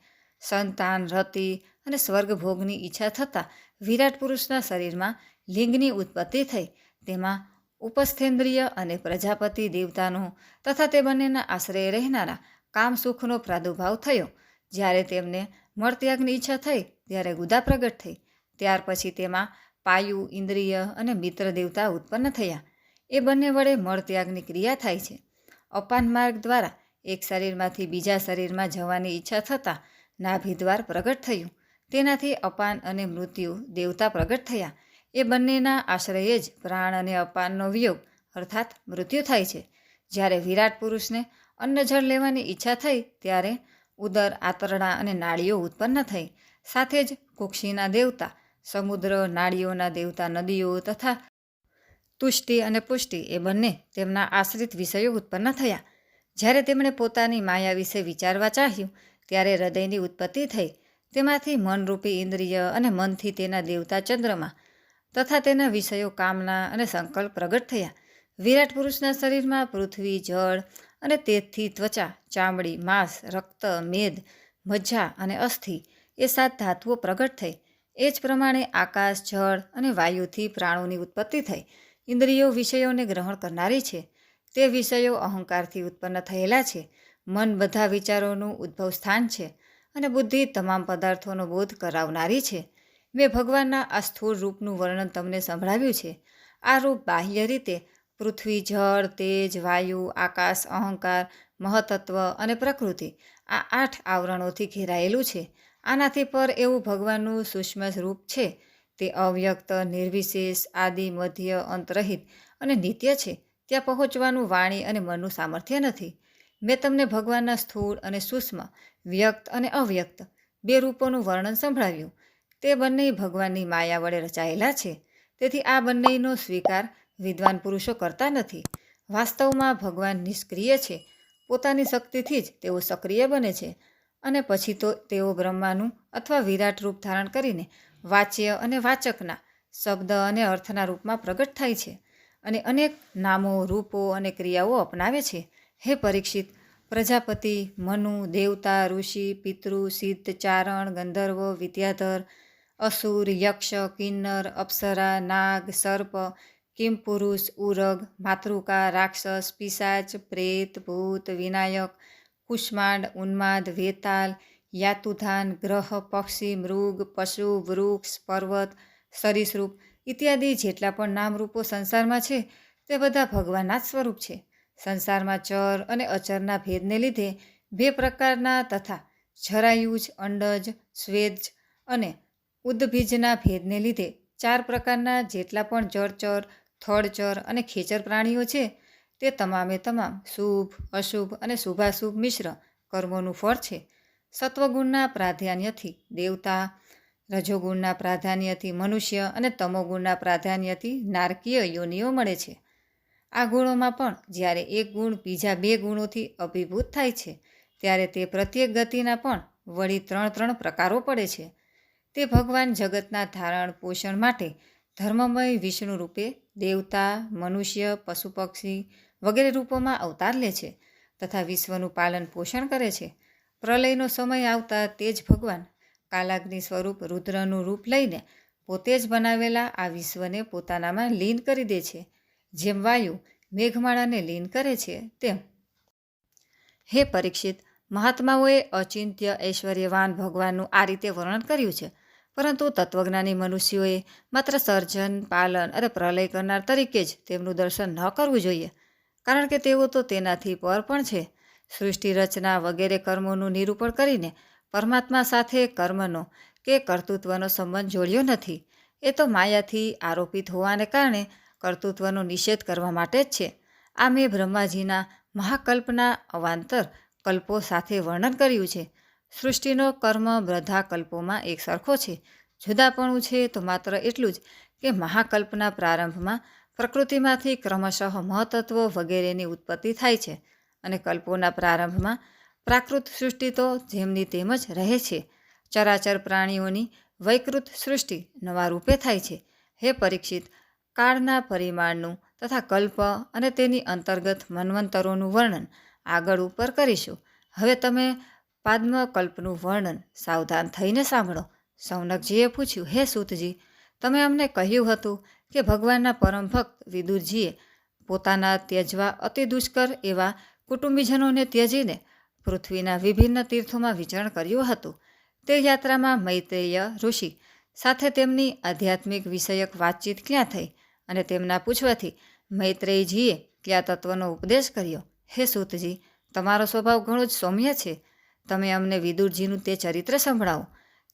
સંતાન, રતિ અને સ્વર્ગભોગની ઈચ્છા થતાં વિરાટ પુરુષના શરીરમાં લિંગની ઉત્પત્તિ થઈ. તેમાં ઉપસ્થેન્દ્રિય અને પ્રજાપતિ દેવતાનો તથા તે બંનેના આશ્રય રહેનારા કામસુખનો પ્રાદુર્ભાવ થયો. જ્યારે તેમને મળત્યાગની ઈચ્છા થઈ ત્યારે ગુદા પ્રગટ થઈ. ત્યાર પછી તેમાં પાયુ ઇન્દ્રિય અને મિત્ર દેવતા ઉત્પન્ન થયા. એ બંને વડે મળત્યાગની ક્રિયા થાય છે. અપાન માર્ગ દ્વારા એક શરીરમાંથી બીજા શરીરમાં જવાની ઈચ્છા થતાં નાભિદ્વાર પ્રગટ થયું. તેનાથી અપાન અને મૃત્યુ દેવતા પ્રગટ થયા. એ બંનેના આશ્રયે જ પ્રાણ અને અપાનનો વિયોગ અર્થાત મૃત્યુ થાય છે. જ્યારે વિરાટ પુરુષને અન્નજળ લેવાની ઈચ્છા થઈ ત્યારે ઉદર, આંતરડા અને નાળીઓ ઉત્પન્ન થઈ. સાથે જ કુક્ષીના દેવતા સમુદ્ર, નાળીઓના દેવતા નદીઓ તથા તુષ્ટિ અને પુષ્ટિ એ બંને તેમના આશ્રિત વિષયો ઉત્પન્ન થયા. જ્યારે તેમણે પોતાની માયા વિશે વિચારવા ચાહ્યું ત્યારે હૃદયની ઉત્પત્તિ થઈ. તેમાંથી મનરૂપી ઇન્દ્રિય અને મનથી તેના દેવતા ચંદ્રમા તથા તેના વિષયો કામના અને સંકલ્પ પ્રગટ થયા. વિરાટ પુરુષના શરીરમાં પૃથ્વી, જળ અને તેજથી ત્વચા, ચામડી, માંસ, રક્ત, મેદ, મજ્જા અને અસ્થિ એ 7 ધાતુઓ પ્રગટ થઈ. એ જ પ્રમાણે આકાશ, જળ અને વાયુથી પ્રાણોની ઉત્પત્તિ થઈ. ઇન્દ્રિયો વિષયોને ગ્રહણ કરનારી છે. તે વિષયો અહંકારથી ઉત્પન્ન થયેલા છે. મન બધા વિચારોનું ઉદ્ભવ સ્થાન છે અને બુદ્ધિ તમામ પદાર્થોનો બોધ કરાવનારી છે. મેં ભગવાનના આ સ્થૂળ રૂપનું વર્ણન તમને સંભળાવ્યું છે. આ રૂપ બાહ્ય રીતે પૃથ્વી, જળ, તેજ, વાયુ, આકાશ, અહંકાર, મહતત્વ અને પ્રકૃતિ આ 8 આવરણોથી ઘેરાયેલું છે. આનાથી પર એવું ભગવાનનું સૂક્ષ્મ રૂપ છે. તે અવ્યક્ત, નિર્વિશેષ, આદિ, મધ્ય, અંતરહિત અને નિત્ય છે. ત્યાં પહોંચવાનું વાણી અને મનનું સામર્થ્ય નથી. મેં તમને ભગવાનના સ્થૂળ અને સૂક્ષ્મ, વ્યક્ત અને અવ્યક્ત 2 રૂપોનું વર્ણન સંભળાવ્યું. તે બંને ભગવાનની માયા વડે રચાયેલા છે. તેથી આ બંનેનો સ્વીકાર વિદ્વાન પુરુષો કરતા નથી. વાસ્તવમાં ભગવાન નિષ્ક્રિય છે. પોતાની શક્તિથી જ તેઓ સક્રિય બને છે અને પછી તો તેઓ બ્રહ્માનું અથવા વિરાટ રૂપ ધારણ કરીને વાચ્ય અને વાચકના શબ્દ અને અર્થના રૂપમાં પ્રગટ થાય છે અને અનેક નામો, રૂપો અને ક્રિયાઓ અપનાવે છે. હે પરીક્ષિત, પ્રજાપતિ, મનુ, દેવતા, ઋષિ, પિતૃ, સિદ્ધ, ચારણ, ગંધર્વ, વિદ્યાધર, અસુર, યક્ષ, કિન્નર, અપ્સરા, નાગ, સર્પ, કિમપુરુષ, ઉરગ, માતૃકા, રાક્ષસ, પિશાચ, પ્રેત, ભૂત, વિનાયક, કુષ્માંડ, ઉન્માદ, વેતાલ, યાતુધાન, ગ્રહ, પક્ષી, મૃગ, પશુ, વૃક્ષ, પર્વત, સરીસૃપ ઇત્યાદિ જેટલા પણ નામરૂપો સંસારમાં છે તે બધા ભગવાનના જ સ્વરૂપ છે. સંસારમાં ચર અને અચરના ભેદને લીધે બે પ્રકારના તથા જરાયુજ, અંડજ, સ્વેદજ અને ઉદ્ભીજના ભેદને લીધે 4 પ્રકારના જેટલા પણ જળચર, થળચર અને ખેચર પ્રાણીઓ છે તે તમામે તમામ શુભ, અશુભ અને શુભાશુભ મિશ્ર કર્મોનું ફળ છે. સત્વગુણના પ્રાધાન્યથી દેવતા, રજોગુણના પ્રાધાન્યથી મનુષ્ય અને તમોગુણના પ્રાધાન્યથી નારકીય યોનિઓ મળે છે. આ ગુણોમાં પણ જ્યારે એક ગુણ બીજા 2 ગુણોથી અભિભૂત થાય છે ત્યારે તે પ્રત્યેક ગતિના પણ વળી 3 પ્રકારો પડે છે. તે ભગવાન જગતના ધારણ પોષણ માટે ધર્મમય વિષ્ણુ રૂપે દેવતા, મનુષ્ય, પશુ પક્ષી વગેરે રૂપોમાં અવતાર લે છે તથા વિશ્વનું પાલન પોષણ કરે છે. પ્રલયનો સમય આવતા તે જ ભગવાન કાલાગ્નિ સ્વરૂપ રુદ્રનું રૂપ લઈને પોતે જ બનાવેલા આ વિશ્વને પોતાનામાં લીન કરી દે છે. જેમ વાયુ મેઘમાળાને લીન કરે છે તેમ. હે પરીક્ષિત, મહાત્માઓએ અચિંત્ય ઐશ્વર્યવાન ભગવાનનું આ રીતે વર્ણન કર્યું છે, પરંતુ તત્વજ્ઞાની મનુષ્યોએ માત્ર સર્જન, પાલન અને પ્રલય કરનાર તરીકે જ તેમનું દર્શન ન કરવું જોઈએ, કારણ કે તેઓ તો તેનાથી પર પણ છે. સૃષ્ટિ રચના વગેરે કર્મોનું નિરૂપણ કરીને પરમાત્મા સાથે કર્મનો કે કર્તૃત્વનો સંબંધ જોડ્યો નથી. એ તો માયાથી આરોપિત હોવાને કારણે કર્તૃત્વનો નિષેધ કરવા માટે જ છે. આ મેં બ્રહ્માજીના મહાકલ્પના અવાંતર કલ્પો સાથે વર્ણન કર્યું છે. સૃષ્ટિનો કર્મ બધા કલ્પોમાં એક સરખો છે. જુદાપણું છે તો માત્ર એટલું જ કે મહાકલ્પના પ્રારંભમાં પ્રકૃતિમાંથી ક્રમશઃ મહતત્વો વગેરેની ઉત્પત્તિ થાય છે અને કલ્પોના પ્રારંભમાં પ્રાકૃત સૃષ્ટિ તો જેમની તેમ જ રહે છે. ચરાચર પ્રાણીઓની વૈકૃત સૃષ્ટિ નવા રૂપે થાય છે. હે પરીક્ષિત, કાળના પરિમાણનું તથા કલ્પ અને તેની અંતર્ગત મન્વંતરોનું વર્ણન આગળ ઉપર કરીશું. હવે તમે પાદ્મકલ્પનું વર્ણન સાવધાન થઈને સાંભળો. સૌનકજીએ પૂછ્યું, હે સૂતજી, તમે અમને કહ્યું હતું કે ભગવાનના પરમ ભક્ત વિદુરજીએ પોતાના ત્યજવા અતિ દુષ્કર એવા કુટુંબીજનોને ત્યજીને પૃથ્વીના વિભિન્ન તીર્થોમાં વિચરણ કર્યું હતું. તે યાત્રામાં મૈત્રેય ઋષિ સાથે તેમની આધ્યાત્મિક વિષયક વાતચીત ક્યાં થઈ અને તેમના પૂછવાથી મૈત્રેયજીએ કયા તત્વનો ઉપદેશ કર્યો. હે સૂતજી, તમારો સ્વભાવ ઘણો જ સૌમ્ય છે. તમે અમને વિદુરજીનું તે ચરિત્ર સંભળાવો.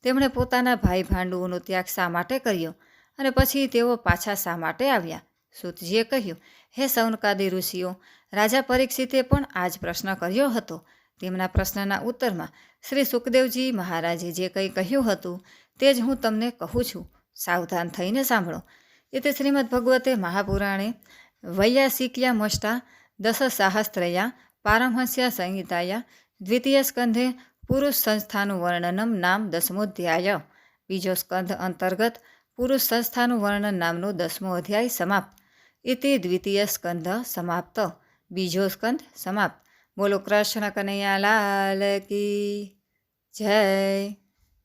તેમણે પોતાના ભાઈ ભાંડુઓનો ત્યાગ શા માટે કર્યો અને પછી તેઓ પાછા શા માટે આવ્યા? સૂતજીએ કહ્યું, હે સૌનકાદી ઋષિઓ, રાજા પરીક્ષિતે પણ આ જ પ્રશ્ન કર્યો હતો. તેમના પ્રશ્નના ઉત્તરમાં શ્રી સુખદેવજી મહારાજે જે કંઈ કહ્યું હતું તે જ હું તમને કહું છું. સાવધાન થઈને સાંભળો. इति श्रीमद्भगवते महापुराणे वैयासिक्यामष्टा दशसाहस्रया पारमहंस्या संहिताया द्वितीयस्कन्धे पुरुष संस्थानु वर्णनम नाम 10मोऽध्याय। बीजो स्कंध अंतर्गत पुरुष संस्थानु वर्णन नामनो 10मो अध्याय समाप्त। इति द्वितीय स्कंध समाप्त। बीजो स्कंध समाप्त। बोलो कृष्ण कन्हैया लाल की जय।